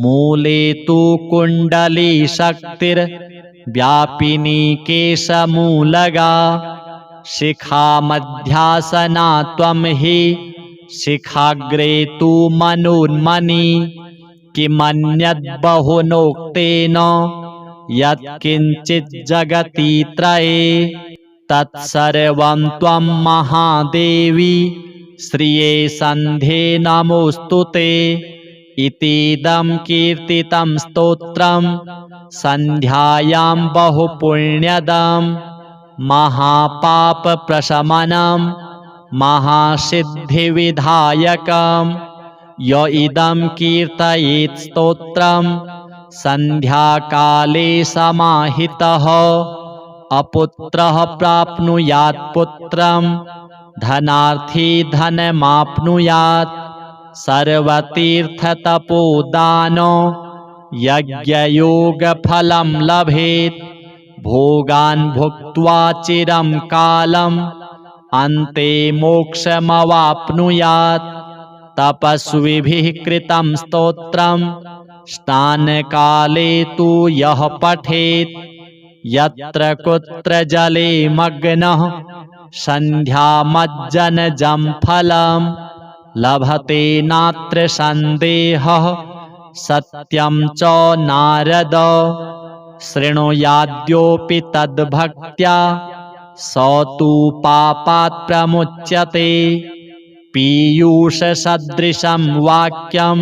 मूले तु कुण्डली शक्तिर्व्यापिनी केशमूलगा शिखा मध्यासना त्वं हि शिखाग्रे तु मनोन्मनी किमन्यद्बहुनोक्तेन यत्किञ्चित् जगति त्रये तत्सर्वं त्वं महादेवी श्रिये सन्ध्ये नमोऽस्तु ते इतीदं कीर्तितं स्तोत्रं सन्ध्यायां बहुपुण्यदं महापापप्रशमनं महासिद्धिविधायकं य इदं कीर्तयेत् स्तोत्रं सन्ध्याकाले समाहितः अपुत्रः प्राप्नुयात् पुत्रं धनार्थी धनमाप्नुयात् सर्वतीर्थतपोदान यज्ञयोगफलं लभेत् भोगान् भुक्त्वा चिरं कालम् अन्ते मोक्षमवाप्नुयात् तपस्विभिः कृतं स्तोत्रं स्नानकाले तु यः पठेत् यत्र कुत्र जले मग्नः सन्ध्यामज्जनजं फलं लभते नात्र सन्देहः सत्यं च नारद शृणुयाद्योऽपि तद्भक्त्या स तु पापात् प्रमुच्यते पीयूषसदृशं वाक्यं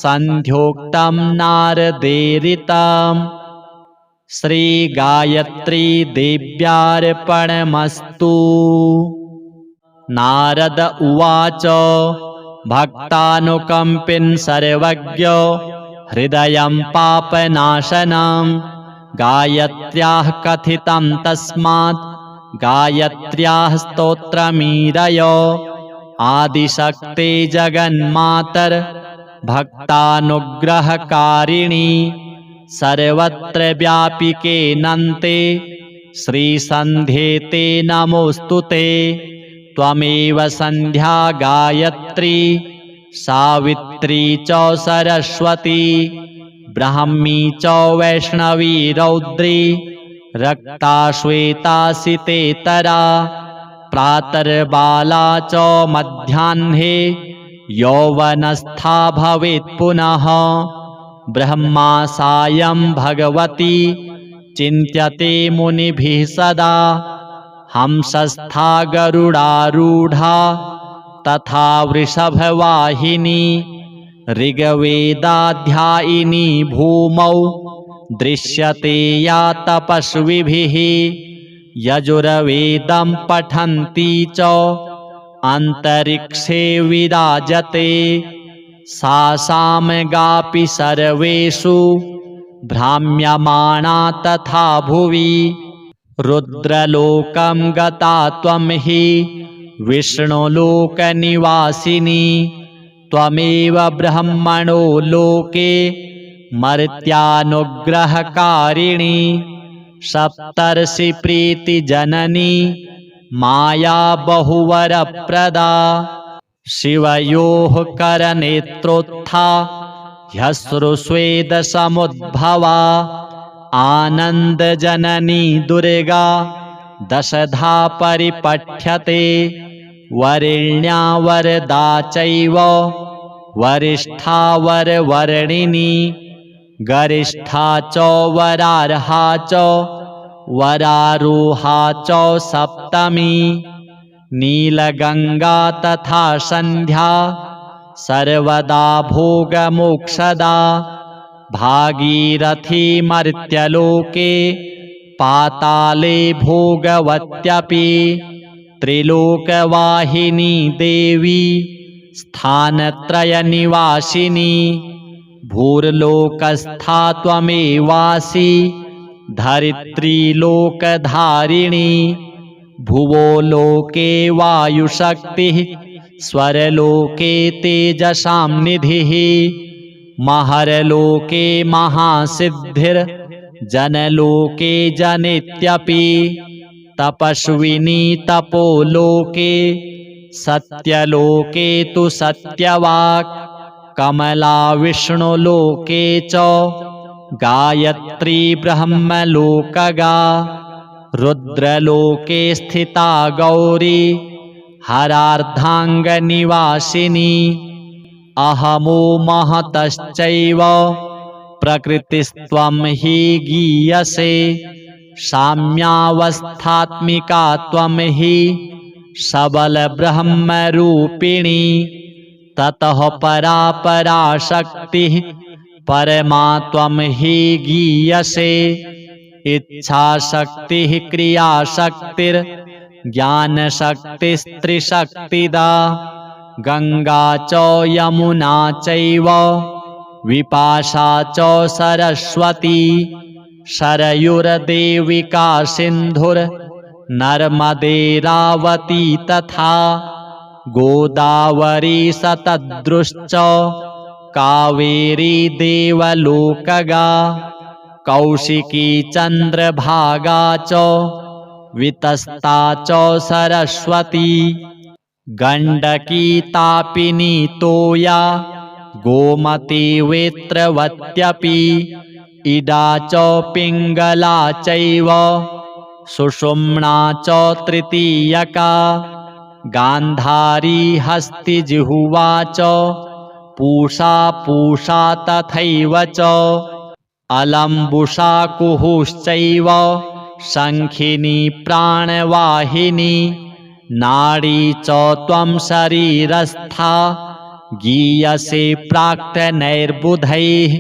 सन्ध्योक्तं नारदेरितं श्रीगायत्री देव्यार्पणमस्तु। नारद उवाच भक्तानुकम्पिन् सर्वज्ञ हृदयं पापनाशनं गायत्र्याः कथितं तस्मात् गायत्र्याः स्तोत्रमीरय आदिशक्ते जगन्मातर भक्तानुग्रहकारिणी सर्वत्र व्यापिके नन्ते श्रीसन्ध्ये ते नमोऽस्तु ते त्वमेव सन्ध्या गायत्री सावित्री च सरस्वती ब्राह्मी च वैष्णवी रौद्री रक्ता श्वेता सितेतरा प्रातर्बाला च मध्याह्ने यौवनस्था भवेत् पुनः ब्रह्मा सायं भगवती चिन्त्यते मुनिभिः सदा हंसस्था गरुडारूढा तथा वृषभवाहिनी ऋग्वेदाध्यायिनी भूमौ दृश्यते या तपस्विभिः यजुर्वेदं पठन्ती च अन्तरिक्षे विराजते सा सामगापि सर्वेषु भ्राम्यमाणा तथा भुवि रुद्रलोकं गता त्वं हि विष्णुलोकनिवासिनी त्वमेव ब्रह्मणो लोके मर्त्यानुग्रहकारिणी सप्तर्षिप्रीतिजननी माया बहुवरप्रदा शिवयोः करनेत्रोत्था ह्यश्रुस्वेदसमुद्भवा आनन्दजननी दुर्गा दशधा परिपठ्यते वरेण्या वरदा चैव वरिष्ठा वरवर्णिनी गरिष्ठा च वरार्हा च वरारोहा च सप्तमी नीलगंगा तथा संध्या सर्वदा भोगमोक्षदा भागीरथी मर्त्यलोके पाताले भोगवत्यपि त्रिलोकवाहिनी देवी स्थानत्रयनिवासिनी भूर्लोकस्था त्वमेवासि धरित्रीलोकधारिणी भुवो लोके वायुशक्तिः स्वरलोके तेजसां निधिः महरलोके महासिद्धिर्जनलोके जनित्यपि तपस्विनी तपोलोके सत्यलोके तु सत्यवाक् कमला विष्णुलोके च गायत्री ब्रह्मलोकगा रुद्रलोके स्थिता गौरी हरार्धाङ्गनिवासिनी अहमो महतश्चैव प्रकृतिस्त्वं हि गीयसे साम्यावस्थात्मिका त्वं हि सबलब्रह्मरूपिणी ततः परा पराशक्तिः परमा त्वं हि गीयसे इच्छाशक्तिः क्रियाशक्तिर्ज्ञानशक्तिस्त्रिशक्तिदा गंगा च यमुना चैव विपाशा च सरस्वती शरयुर्देविका सिन्धुर्नर्मदेरावती तथा गोदावरी सतद्रुश्च कावेरी देवलोकगा कौशिकी चन्द्रभागा च वितस्ता च सरस्वती गण्डकी तापिनी तोया गोमती वेत्रवत्यपि इडा च पिङ्गला चैव सुषुम्ना च तृतीयका गान्धारी हस्तिजिह्वा च पूषा तथैव च अलम्बुषा कुहुश्चैव शङ्खिनी प्राणवाहिनी नाडी च त्वं शरीरस्था गीयसे प्राक्तनैर्बुधैः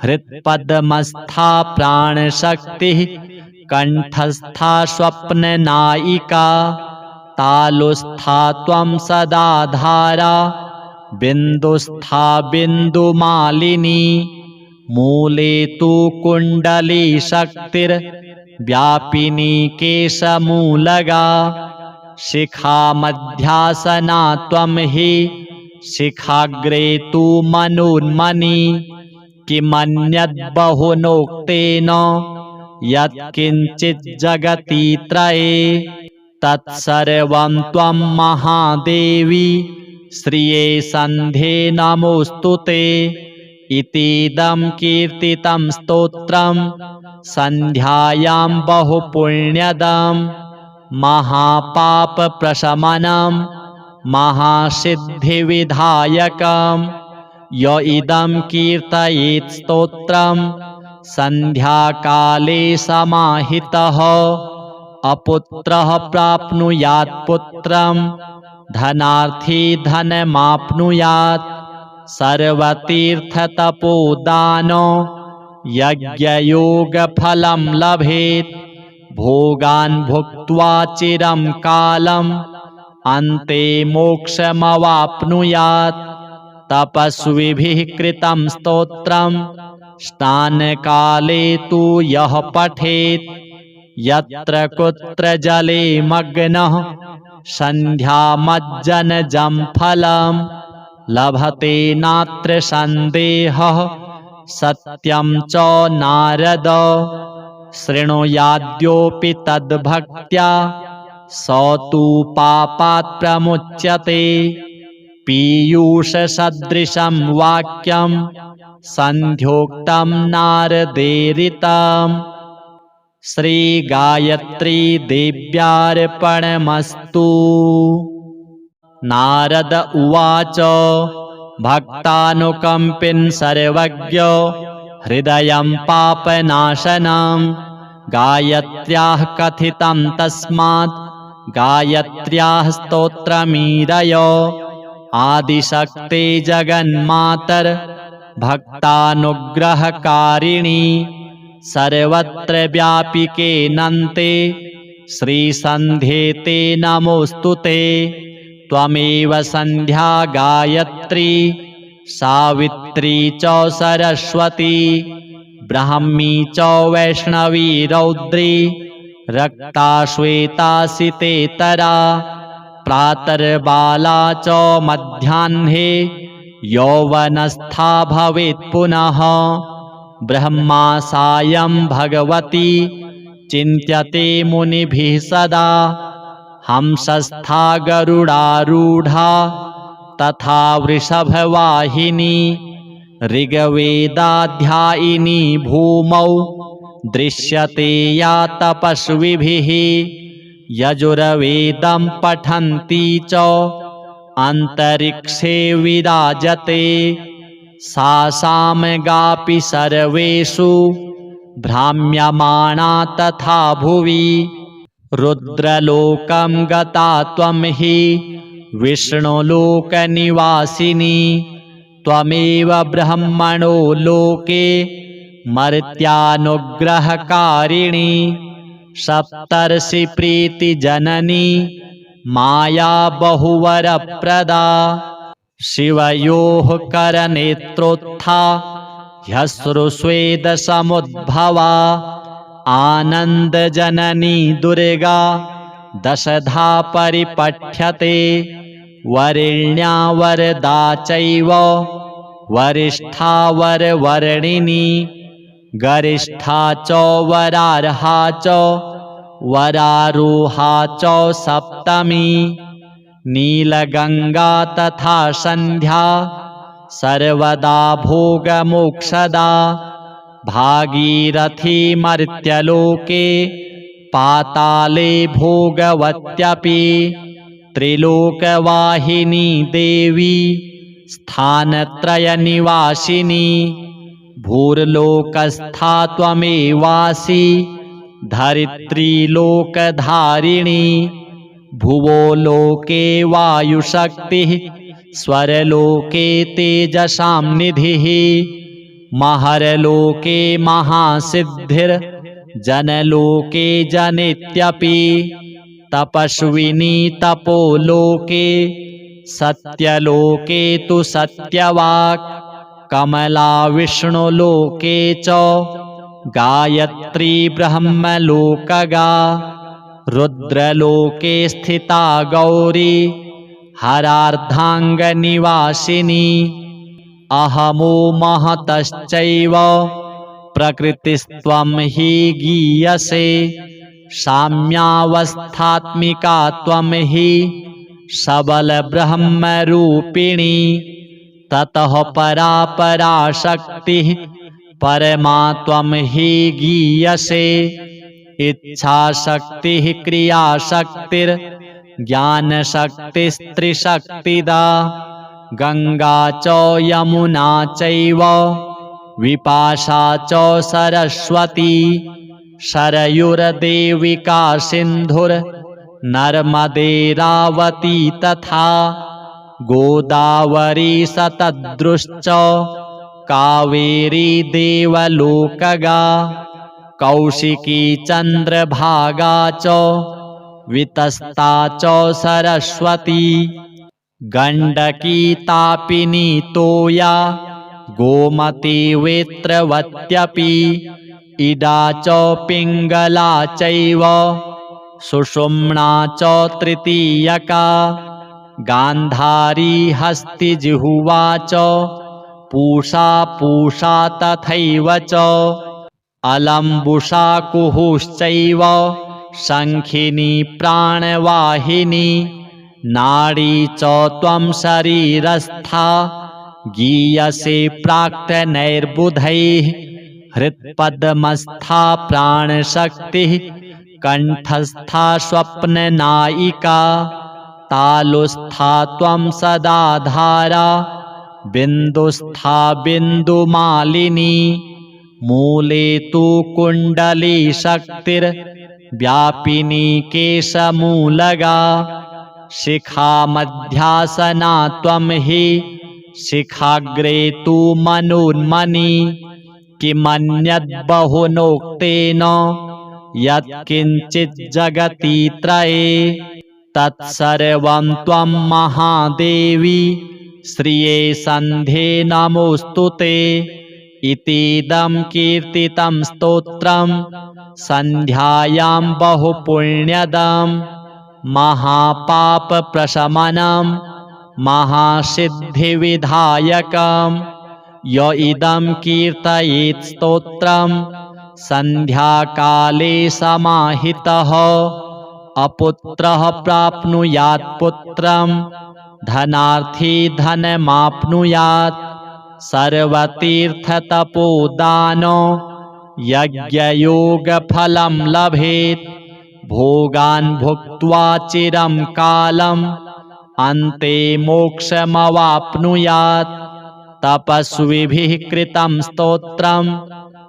हृत्पद्मस्था प्राणशक्तिः कण्ठस्था स्वप्ननायिका तालुस्था त्वं सदा धारा बिन्दुस्था बिन्दुमालिनी मूले तु कुण्डली शक्तिर्व्यापिनी केशमूलगा शिखा मध्यासना त्वं हि शिखाग्रे तु मनोन्मनी किमन्यद्बहुनोक्तेन यत्किञ्चित् जगति त्रये तत्सर्वं त्वं महादेवी श्रिये सन्ध्ये नमोऽस्तुते इतीदं कीर्तितं स्तोत्रं सन्ध्यायां बहुपुण्यदं महापापप्रशमनं महासिद्धिविधायकं य इदं कीर्तयेत् स्तोत्रं सन्ध्याकाले समाहितः अपुत्रः प्राप्नुयात् पुत्रं धनार्थी धनमाप्नुयात् सर्वतीर्थतपोदान यज्ञयोगफलं लभेत् भोगान् भुक्त्वा चिरं कालम् अन्ते मोक्षमवाप्नुयात् तपस्विभिः कृतं स्तोत्रं स्नानकाले तु यः पठेत् यत्र कुत्र जले मग्नः सन्ध्यामज्जनजं फलं लभते नात्र सन्देहः सत्यं च नारद शृणुयाद्योऽपि तद्भक्त्या स तु पापात् प्रमुच्यते पीयूषसदृशं वाक्यं सन्ध्योक्तं नारदेरितम् श्रीगायत्री देव्यार्पणमस्तु। नारद उवाच भक्तानुकम्पिन् सर्वज्ञ हृदयं पापनाशनं गायत्र्याः कथितं तस्मात् गायत्र्याः स्तोत्रमीरय आदिशक्ते जगन्मातर भक्तानुग्रहकारिणी सर्वत्र व्यापिके नन्ते श्रीसन्ध्ये ते नमोऽस्तुते त्वमेव सन्ध्या गायत्री सावित्री च सरस्वती ब्राह्मी च वैष्णवी रौद्री रक्ता श्वेता सितेतरा प्रातर्बाला च मध्याह्ने यौवनस्था भवेत् पुनः ब्रह्मा सायं भगवती चिन्त्यते मुनिभिः सदा हंसस्था गरुडारूढा तथा वृषभवाहिनी ऋग्वेदाध्यायिनी भूमौ दृश्यते या तपस्विभिः यजुर्वेदं पठन्ती च अन्तरिक्षे विराजते सा सामगापि सर्वेषु भ्राम्यमाणा तथा भुवि रुद्रलोकं गता त्वं हि विष्णुलोकनिवासिनी त्वमेव ब्रह्मणो लोके मर्त्यानुग्रहकारिणी सप्तर्षिप्रीतिजननी माया बहुवरप्रदा शिवयोः करनेत्रोत्था ह्यश्रुस्वेदसमुद्भवा आनन्दजननी दुर्गा दशधा परिपठ्यते वरेण्या वरदा चैव वरिष्ठा वरवर्णिनी गरिष्ठा च वरार्हा च वरारोहा च सप्तमी नीलगंगा तथा संध्या सर्वदा भोगमोक्षदा भागीरथी मर्त्यलोके पाताले भोगवत्यपि त्रिलोकवाहिनी देवी स्थानत्रयनिवासिनी भूर्लोकस्था त्वमेवासि धरित्रीलोकधारिणी भुवो लोके वायुशक्तिः स्वरलोके तेजसां निधिः महरलोके महासिद्धिर्जनलोके जनित्यपि तपस्विनी तपोलोके सत्यलोके तु सत्यवाक् कमला विष्णुलोके च गायत्री ब्रह्मलोकगा रुद्रलोके स्थिता गौरी हरार्धाङ्गनिवासिनी अहमो महतश्चैव प्रकृतिस्त्वं हि गीयसे साम्यावस्थात्मिका त्वं हि सबलब्रह्मरूपिणी ततः परा पराशक्तिः परमा त्वं हि गीयसे इच्छाशक्तिः क्रियाशक्तिर्ज्ञानशक्तिस्त्रिशक्तिदा गंगा च यमुना चैव विपाशा च सरस्वती शरयुर्देविका सिन्धुर्नर्मदेरावती तथा गोदावरी सतद्रुश्च कावेरी देवलोकगा कौशिकी चन्द्रभागा च वितस्ता च सरस्वती गण्डकी तापिनी तोया गोमती वेत्रवत्यपि इडा च पिङ्गला चैव सुषुम्ना च तृतीयका गान्धारी हस्तिजिह्वा च पूषा तथैव च अलम्बुषा कुहुश्चैव शङ्खिनी प्राणवाहिनी नाडी च त्वं शरीरस्था गीयसे प्राक्तनैर्बुधैः हृत्पद्मस्था प्राणशक्तिः कण्ठस्था स्वप्ननायिका तालुस्था त्वं सदा धारा बिन्दुस्था बिन्दुमालिनी मूले तु कुण्डली शक्तिर्व्यापिनी केशमूलगा शिखा मध्यासना त्वं हि शिखाग्रे तु मनोन्मनी किमन्यद्बहुनोक्तेन यत्किञ्चित् जगति त्रये तत्सर्वं त्वं महादेवी श्रिये सन्ध्ये नमोऽस्तु ते। इतीदं कीर्तितं स्तोत्रं सन्ध्यायां बहुपुण्यदं महापापप्रशमनं महासिद्धिविधायकं। य इदं कीर्तयेत् स्तोत्रं सन्ध्याकाले समाहितः अपुत्रः प्राप्नुयात् पुत्रं धनार्थी धनमाप्नुयात्। सर्वतीर्थतपोदानो यज्ञयोगफलं लभेत्। भोगान् भुक्त्वा चिरं कालम् अन्ते मोक्षमवाप्नुयात्। तपस्विभिः कृतं स्तोत्रं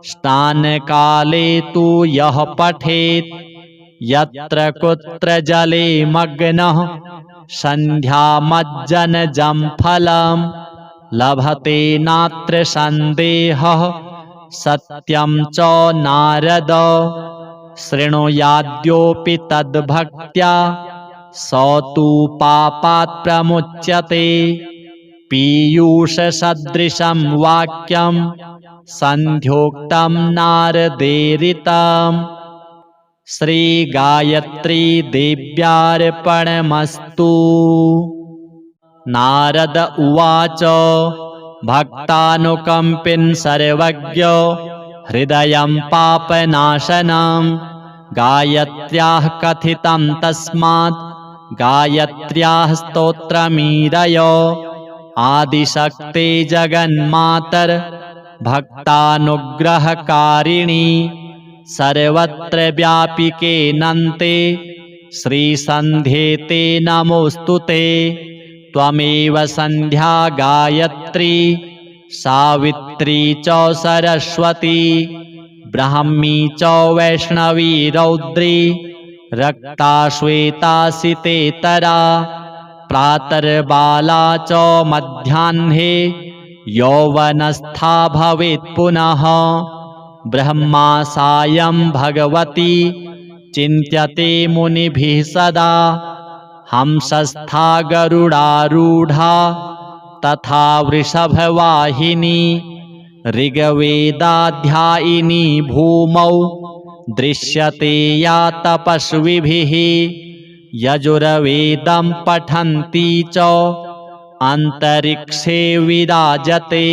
स्नानकाले तु यः पठेत्। यत्र कुत्र जले मग्नः सन्ध्यामज्जनजं फलं लभते नात्र सन्देहः सत्यं च नारद। शृणुयाद्योऽपि तद्भक्त्या स तु पापात् प्रमुच्यते। पीयूषसदृशं वाक्यं सन्ध्योक्तं नारदेरितम्। श्रीगायत्री देव्यार्पणमस्तु। नारद उवाच भक्तानुकम्पिन् सर्वज्ञो हृदयं पापनाशनं गायत्र्याः कथितं तस्मात् गायत्र्याः स्तोत्रमीरय। आदिशक्ते जगन्मातर भक्तानुग्रहकारिणी सर्वत्र व्यापिके नन्ते श्रीसन्ध्ये ते नमोऽस्तु ते। त्वमेव सन्ध्या गायत्री सावित्री च सरस्वती ब्राह्मी च वैष्णवी रौद्री रक्ता श्वेता सितेतरा प्रातर्बाला च मध्याह्ने यौवनस्था भवेत् पुनः। ब्रह्मा सायं भगवती चिन्त्यते मुनिभिः सदा। हंसस्था गरुडारूढा तथा वृषभवाहिनी ऋग्वेदाध्यायिनी भूमौ दृश्यते या तपस्विभिः। यजुर्वेदं पठन्ती च अन्तरिक्षे विराजते।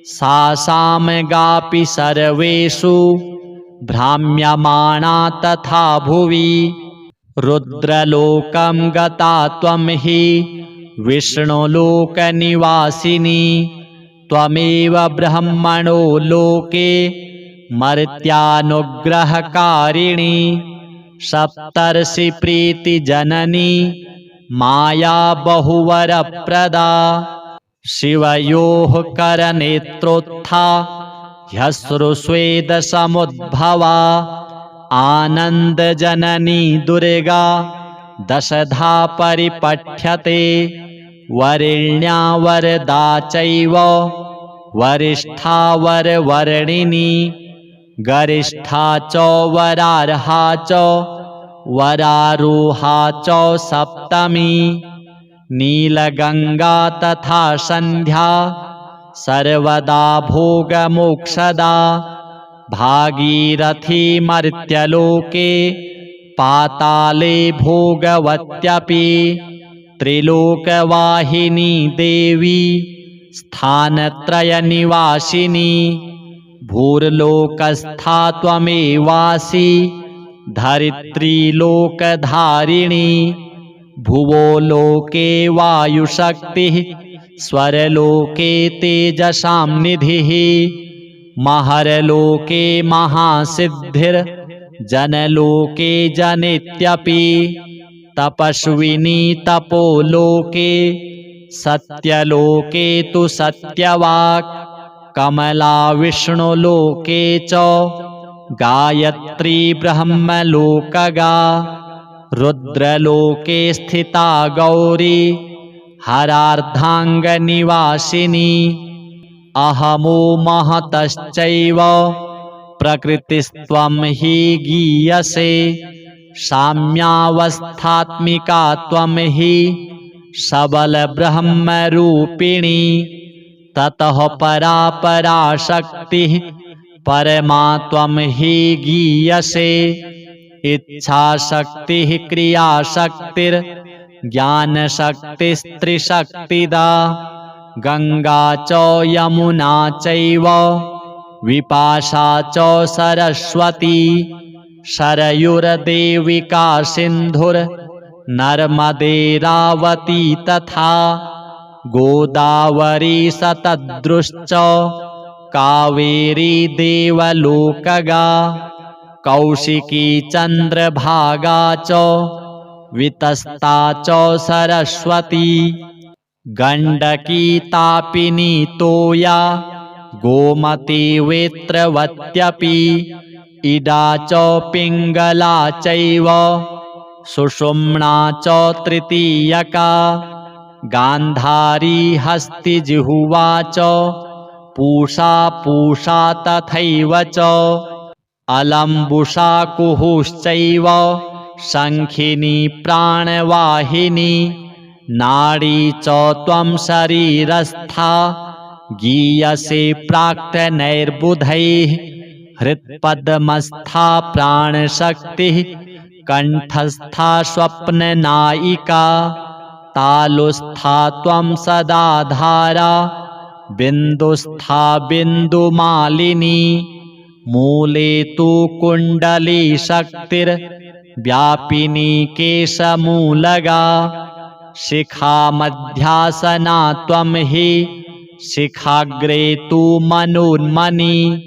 सा सामगापि सर्वेषु भ्राम्यमाणा तथा भुवि। रुद्रलोकं गता त्वं हि विष्णुलोकनिवासिनी। त्वमेव ब्रह्मणो लोके मर्त्यानुग्रहकारिणी। सप्तर्षिप्रीतिजननी माया बहुवरप्रदा। शिवयोः करनेत्रोत्था ह्यश्रुस्वेदसमुद्भवा। आनन्दजननी दुर्गा दशधा परिपठ्यते। वरेण्या वरदा चैव वरिष्ठा वरवर्णिनी। गरिष्ठा च वरार्हा च वरारोहा च सप्तमी। नीलगंगा तथा सन्ध्या सर्वदा भोगमोक्षदा। भागीरथी मर्त्यलोके पाताले भोगवत्यपि। त्रिलोकवाहिनी देवी स्थानत्रयनिवासिनी। भूर्लोकस्था त्वमेवासि धरित्रीलोकधारिणी। भुवो लोके वायुशक्तिः स्वरलोके तेजसां निधिः। महरलोके महासिद्धिर्जनलोके जनित्यपि। तपस्विनी तपोलोके सत्यलोके तु सत्यवाक्। कमला विष्णुलोके च गायत्री ब्रह्मलोकगा। रुद्रलोके स्थिता गौरी हरार्धाङ्गनिवासिनी। अहमो महतश्चैव प्रकृतिस्त्वं हि गीयसे। साम्यावस्थात्मिका त्वं हि सबलब्रह्मरूपिणी। ततः परा पराशक्तिः परमा त्वं हि गीयसे। इच्छाशक्तिः क्रियाशक्तिर्ज्ञानशक्तिस्त्रिशक्तिदा। गंगा च यमुना चैव विपाशा च सरस्वती। शरयुर्देविका सिन्धुर्नर्मदेरावती तथा। गोदावरी सतद्रुश्च कावेरी देवलोकगा। कौशिकी चन्द्रभागा च वितस्ता च सरस्वती। गण्डकी तापिनी तोया गोमती वेत्रवत्यपि। इडा च पिङ्गला चैव सुषुम्ना च तृतीयका। गान्धारी हस्तिजिह्वा च पूषा पूषा तथैव च। अलम्बुसा कुहुश्चैव शङ्खिनी प्राणवाहिनी। नाडी च त्वं शरीरस्था गीयसे प्राक्तनैर्बुधैः। हृत्पद्मस्था प्राणशक्तिः कण्ठस्था स्वप्ननायिका। तालुस्था त्वं सदा धारा बिन्दुस्था बिन्दुमालिनी। मूले तु कुण्डली शक्तिर्व्यापिनी केशमूलगा। शिखा मध्यासना त्वं हि शिखाग्रे तु मनोन्मनी।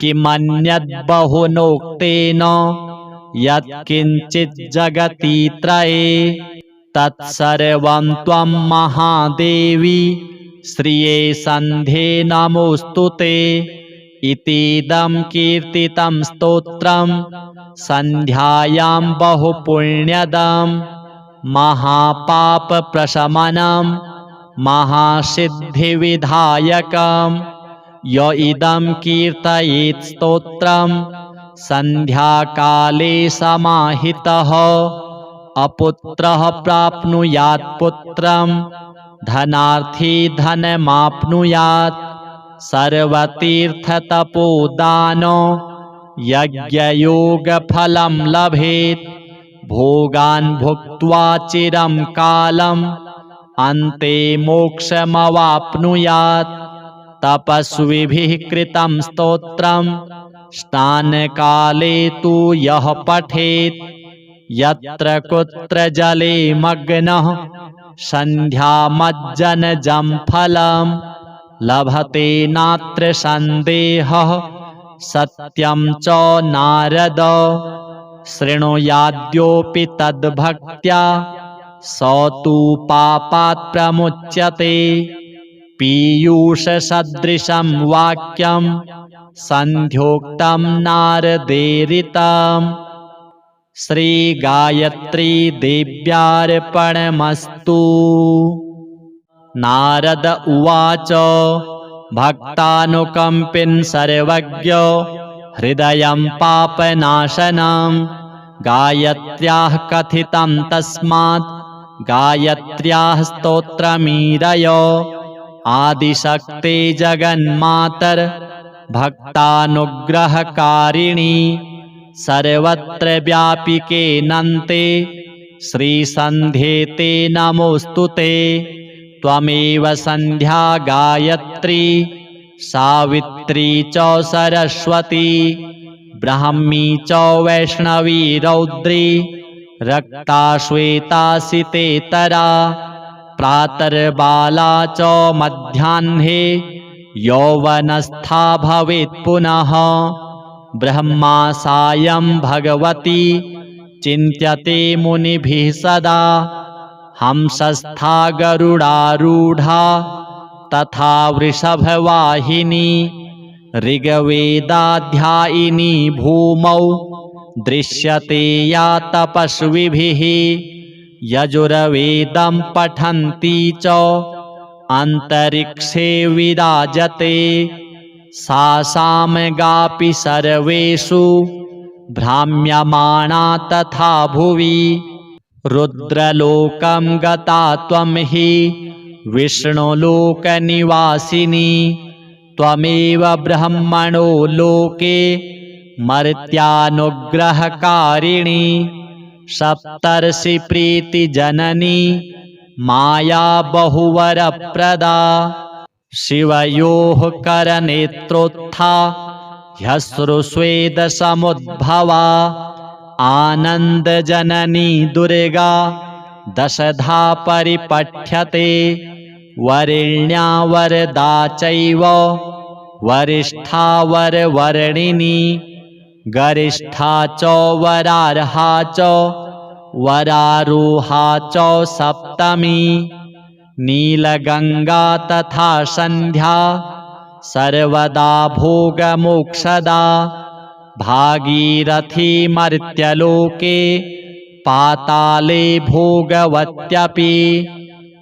किमन्यद्बहुनोक्तेन यत्किञ्चित् जगति त्रये। तत्सर्वं त्वं महादेवी श्रिये सन्ध्ये नमोऽस्तु ते। इतीदं कीर्तितं स्तोत्रं सन्ध्यायां बहुपुण्यदम्। महापापप्रशमनं महासिद्धिविधायकं। य इदं कीर्तयेत् स्तोत्रं सन्ध्याकाले समाहितः। अपुत्रः प्राप्नुयात् पुत्रं धनार्थी धनमाप्नुयात्। सर्वतीर्थतपोदान यज्ञयोगफलं लभेत्। भोगान् भुक्त्वा चिरं कालम् अन्ते मोक्षमवाप्नुयात्। तपस्विभिः कृतं स्तोत्रं स्नानकाले तु यः पठेत्। यत्र कुत्र जले मग्नः सन्ध्यामज्जनजं फलं। लभते नात्र सन्देहः सत्यं च नारद। शृणुयाद्योऽपि तद्भक्त्या स तु पापात् प्रमुच्यते। पीयूषसदृशं वाक्यं सन्ध्योक्तं नारदेरितं। श्रीगायत्री देव्यार्पणमस्तु। नारद उवाच भक्तानुकम्पिन् सर्वज्ञ हृदयं पापनाशनं। गायत्र्याः कथितं तस्मात् गायत्र्याः स्तोत्रमीरय। आदिशक्ते जगन्मातर भक्तानुग्रहकारिणी। सर्वत्र व्यापिके नन्ते श्रीसन्ध्ये ते नमोऽस्तु ते। त्वमेव सन्ध्या गायत्री सावित्री च सरस्वती। ब्राह्मी च वैष्णवी रौद्री रक्ता श्वेता सितेतरा। प्रातर्बाला च मध्याह्ने यौवनस्था भवेत् पुनः। ब्रह्मा सायं भगवती चिन्त्यते मुनिभिः सदा। हंसस्था गरुडारूढा तथा वृषभवाहिनी। ऋग्वेदाध्यायिनी भूमौ दृश्यते या तपस्विभिः। यजुर्वेदं पठन्ती च अन्तरिक्षे विराजते। सा सामगापि सर्वेषु भ्राम्यमाणा तथा भुवि रुद्रलोकं गता त्वं हि विष्णुलोकनिवासिनी त्वमेव ब्रह्मणो लोके मर्त्यानुग्रहकारिणी सप्तर्षिप्रीतिजननी माया बहुवरप्रदा शिवयोः करनेत्रोत्था ह्यश्रुस्वेदसमुद्भवा आनन्दजननी दुर्गा दशधा परिपठ्यते वरेण्या वरदा चैव वरिष्ठा वरवर्णिनी गरिष्ठा च वरार्हा च वरारोहा च सप्तमी नीलगंगा तथा संध्या सर्वदा भोगमोक्षदा भागीरथी मर्त्यलोके पाताले भोगवत्यपि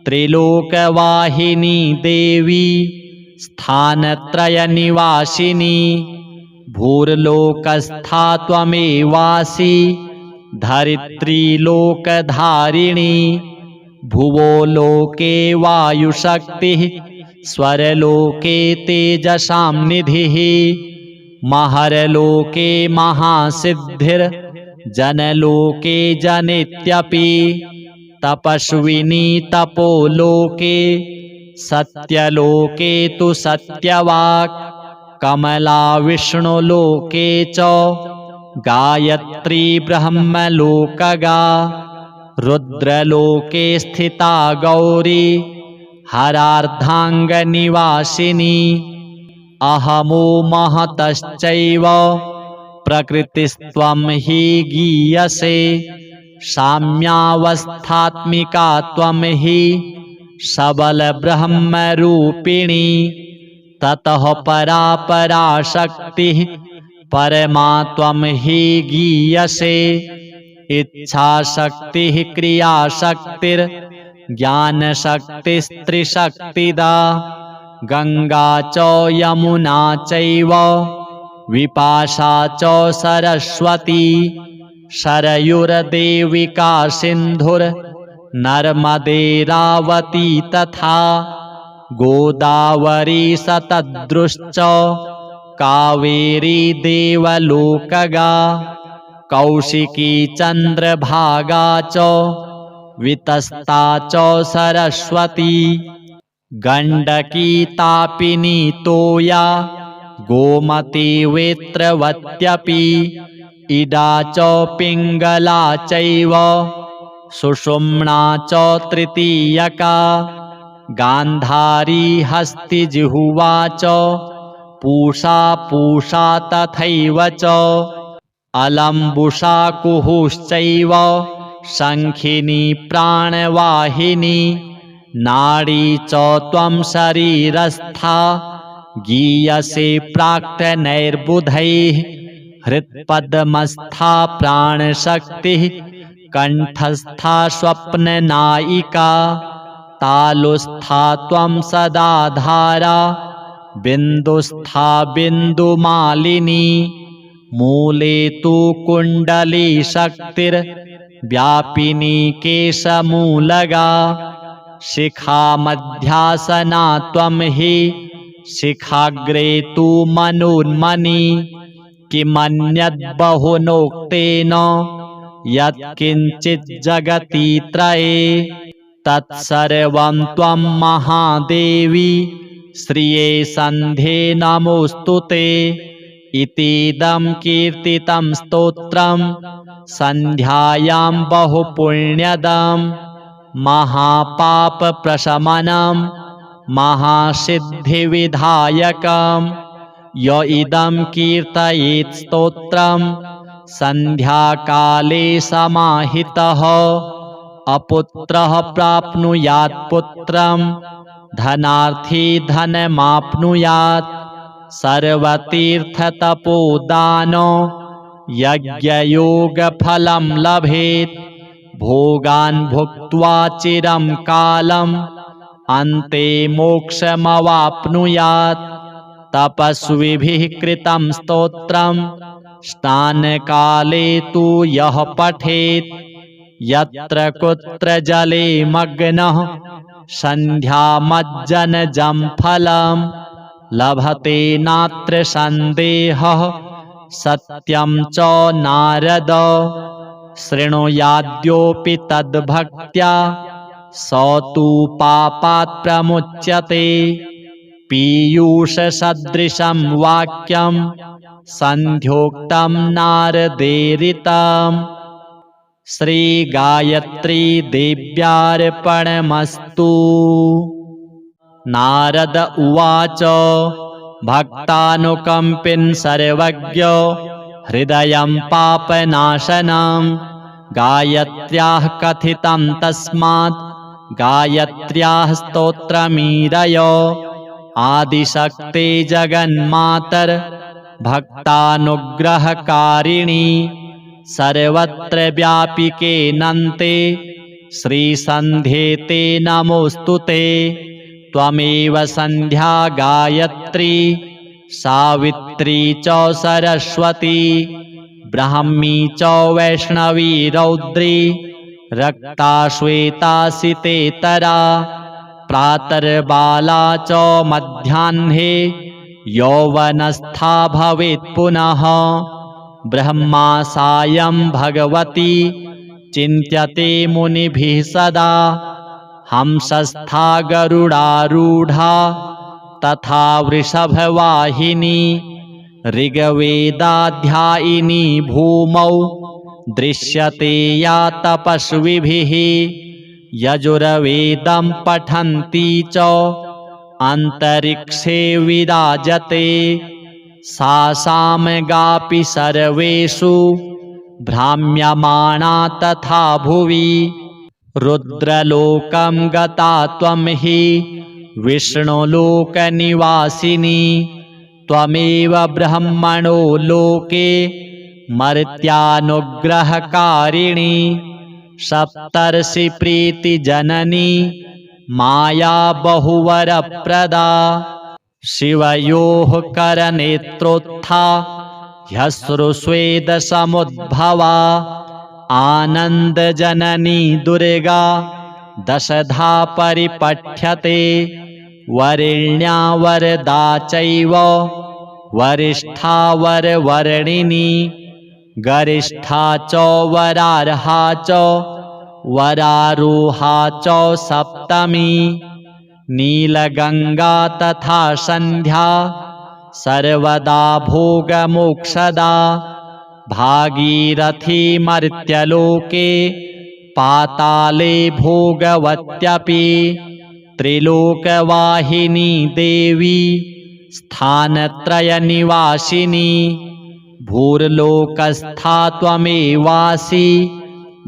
त्रिलोकवाहिनी देवी स्थानत्रयनिवासिनी भूर्लोकस्था त्वमेवासि धरित्रीलोकधारिणी भुवो लोके वायुशक्तिः स्वरलोके तेजसां निधिः महरलोके महासिद्धिर्जनलोके जनित्यपि तपस्विनी तपोलोके सत्यलोके तु सत्यवाक् कमला विष्णुलोके च गायत्री ब्रह्मलोकगा रुद्रलोके स्थिता गौरी हरार्धाङ्गनिवासिनी अहमो महतश्चैव प्रकृतिस्त्वं हि गीयसे साम्यावस्थात्मिका त्वं हि सबलब्रह्मरूपिणी ततः परा पराशक्तिः परमा त्वं हि गीयसे इच्छाशक्तिः क्रियाशक्तिर्ज्ञानशक्तिस्त्रिशक्तिदा गंगा च यमुना चैव विपाशा च सरस्वती शरयुर्देविका सिन्धुर्नर्मदेरावती तथा गोदावरी सतद्रुश्च कावेरी देवलोकगा कौशिकी चन्द्रभागा च वितस्ता च सरस्वती गण्डकी तापिनी तोया गोमती वेत्रवत्यपि इडा च पिङ्गला चैव सुषुम्ना च तृतीयका गान्धारी हस्तिजिह्वा च पूषा तथैव च अलम्बुषा कुहुश्चैव शङ्खिनी प्राणवाहिनी नाडी च त्वं शरीरस्था गीयसे प्राक्तनैर्बुधैः हृत्पद्मस्था प्राणशक्तिः कण्ठस्था स्वप्ननायिका तालुस्था त्वं सदा धारा बिन्दुस्था बिन्दुमालिनी मूले तु कुण्डली शक्तिर्व्यापिनी केशमूलगा शिखा मध्यासना त्वं हि शिखाग्रे तु मनोन्मनी किमन्यद्बहुनोक्तेन यत्किञ्चित् जगति त्रये तत्सर्वं त्वं महादेवी श्रिये सन्ध्ये नमोऽस्तु ते इतीदं कीर्तितं स्तोत्रं सन्ध्यायां बहुपुण्यदं महापापप्रशमनं महासिद्धिविधायकं य इदं कीर्तयेत् स्तोत्रं सन्ध्याकाले समाहितः अपुत्रः प्राप्नुयात् पुत्रं धनार्थी धनमाप्नुयात् सर्वतीर्थतपोदान यज्ञयोगफलं लभेत् भोगान् भुक्त्वा चिरं कालम् अन्ते मोक्षमवाप्नुयात् तपस्विभिः कृतं स्तोत्रं स्नानकाले तु यः पठेत् यत्र कुत्र जले मग्नः सन्ध्यामज्जनजं फलं लभते नात्र सन्देहः सत्यं च नारद शृणुयाद्योऽपि तद्भक्त्या स तु पापात् प्रमुच्यते पीयूषसदृशं वाक्यं सन्ध्योक्तं नारदेरितम् श्रीगायत्री देव्यार्पणमस्तु। नारद उवाच भक्तानुकम्पिन् सर्वज्ञ हृदयं पापनाशनं गायत्र्याः कथितं तस्मात् गायत्र्याः स्तोत्रमीरय आदिशक्ते जगन्मातर भक्तानुग्रहकारिणी सर्वत्र व्यापिके नन्ते श्रीसन्ध्ये ते नमोऽस्तुते त्वमेव सन्ध्या गायत्री सावित्री च सरस्वती ब्राह्मी च वैष्णवी रौद्री रक्ता श्वेता सितेतरा प्रातर्बाला च मध्याह्ने यौवनस्था भवेत् पुनः ब्रह्मा सायं भगवती चिन्त्यते मुनिभिः सदा हंसस्था गरुडारूढा तथा वृषभवाहिनी ऋग्वेदाध्यायिनी भूमौ दृश्यते या तपस्विभिः यजुर्वेदं पठन्ती च अन्तरिक्षे विराजते सा सामगापि सर्वेषु भ्राम्यमाणा तथा भुवि रुद्रलोकं गता त्वं हि विष्णुलोकनिवासिनी त्वमेव ब्रह्मणो लोके मर्त्यानुग्रहकारिणी सप्तर्षिप्रीतिजननी माया बहुवरप्रदा शिवयोः करनेत्रोत्था ह्यश्रुस्वेदसमुद्भवा आनन्दजननी दुर्गा दशधा परिपठ्यते वरेण्या वरदा चैव वरिष्ठा वरवर्णिनी गरिष्ठा च वरार्हा च वरारोहा च सप्तमी नीलगंगा तथा संध्या सर्वदा भोगमोक्षदा भागीरथी मर्त्यलोके पाताले भोगवत्यपि त्रिलोकवाहिनी देवी स्थानत्रयनिवासिनी भूर्लोकस्था त्वमेवासि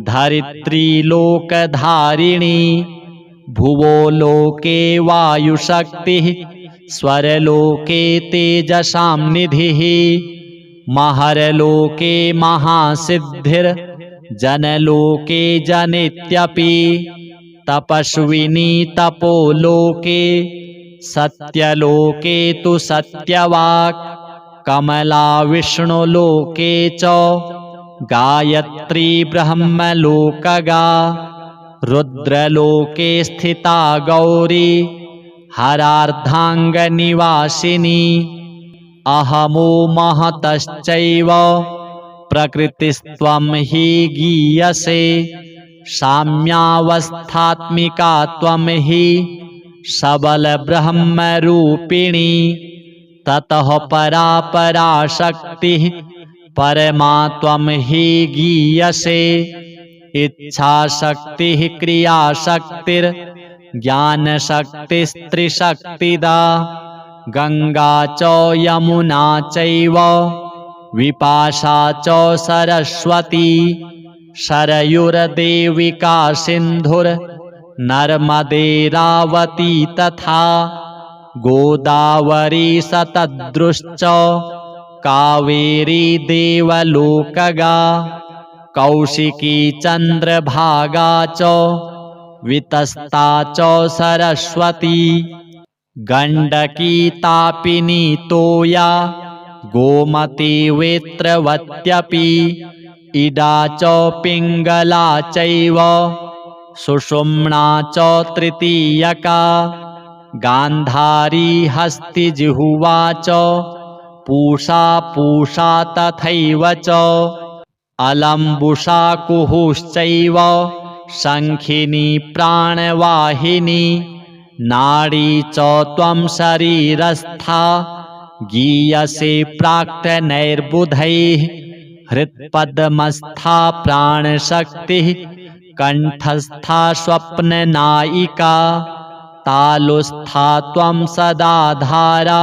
धरित्रीलोकधारिणी भुवो लोके वायुशक्तिः स्वरलोके तेजसां निधिः महरलोके महासिद्धिर्जनलोके जनित्यपि तपस्विनी तपोलोके सत्यलोके तु सत्यवाक् कमला विष्णुलोके च गायत्री ब्रह्मलोकगा रुद्रलोके स्थिता गौरी हरार्धाङ्गनिवासिनी अहमो महतश्चैव प्रकृतिस्त्वं हि गीयसे साम्यावस्थात्मिका त्वं हि सबलब्रह्मरूपिणी ततः परा पराशक्तिः परमा त्वं हि गीयसे इच्छाशक्तिः क्रियाशक्तिर्ज्ञानशक्तिस्त्रिशक्तिदा गंगा च यमुना चैव विपाशा च सरस्वती शरयुर्देविका सिन्धुर्नर्मदेरावती तथा गोदावरी सतद्रुश्च कावेरी देवलोकगा कौशिकी चन्द्रभागा च वितस्ता च सरस्वती गण्डकी तापिनी तोया गोमती वेत्रवत्यपि इडा च पिङ्गला चैव सुषुम्ना च तृतीयका गान्धारी हस्तिजिह्वा च पूषा तथैव च अलम्बुषा कुहुश्चैव शङ्खिनी प्राणवाहिनी नाडी च त्वं शरीरस्था गीयसे प्राक्तनैर्बुधैः हृत्पद्मस्था प्राणशक्तिः कण्ठस्था स्वप्ननायिका तालुस्था त्वं सदा धारा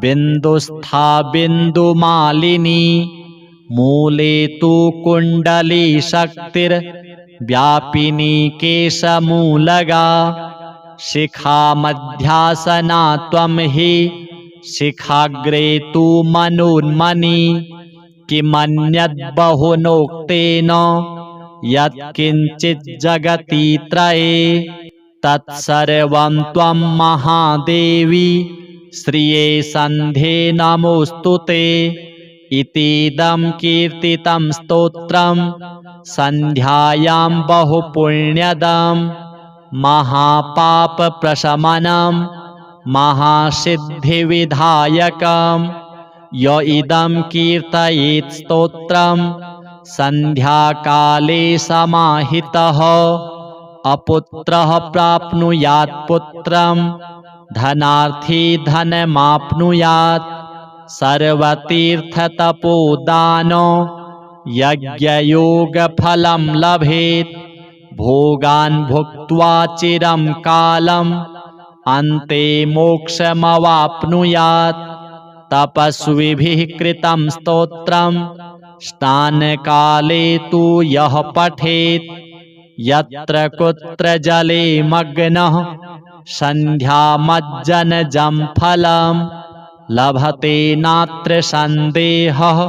बिन्दुस्था बिन्दुमालिनी मूले तु कुण्डली शक्तिर्व्यापिनी केशमूलगा शिखा मध्यासना त्वं हि शिखाग्रे तु मनोन्मनी किमन्यद्बहुनोक्तेन यत्किञ्चित् जगति त्रये तत्सर्वं त्वं महादेवी श्रिये सन्ध्ये नमोऽस्तु ते इतीदं कीर्तितं स्तोत्रं सन्ध्यायां बहुपुण्यदं महापापप्रशमनं महासिद्धिविधायकं य इदं कीर्तयेत् स्तोत्रं सन्ध्याकाले समाहितः अपुत्रः प्राप्नुयात् पुत्रं धनार्थी धनमाप्नुयात् सर्वतीर्थतपोदानो यज्ञयोगफलं लभेत् भोगान् भुक्त्वा चिरं कालम् अन्ते मोक्षमवाप्नुयात् तपस्विभिः कृतं स्तोत्रं स्नानकाले तु यः पठेत् यत्र कुत्र जले मग्नः सन्ध्यामज्जनजं फलं लभते नात्र सन्देहः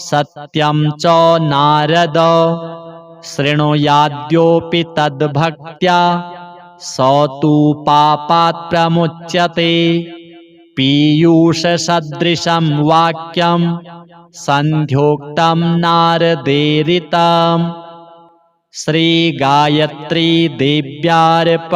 सत्यं च नारद शृणुयाद्योऽपि तद्भक्त्या स तु पापात् प्रमुच्यते पीयूषसदृशं वाक्यं सन्ध्योक्तं नारदेरितम् श्रीगायत्री देव्यार्पणमस्तु।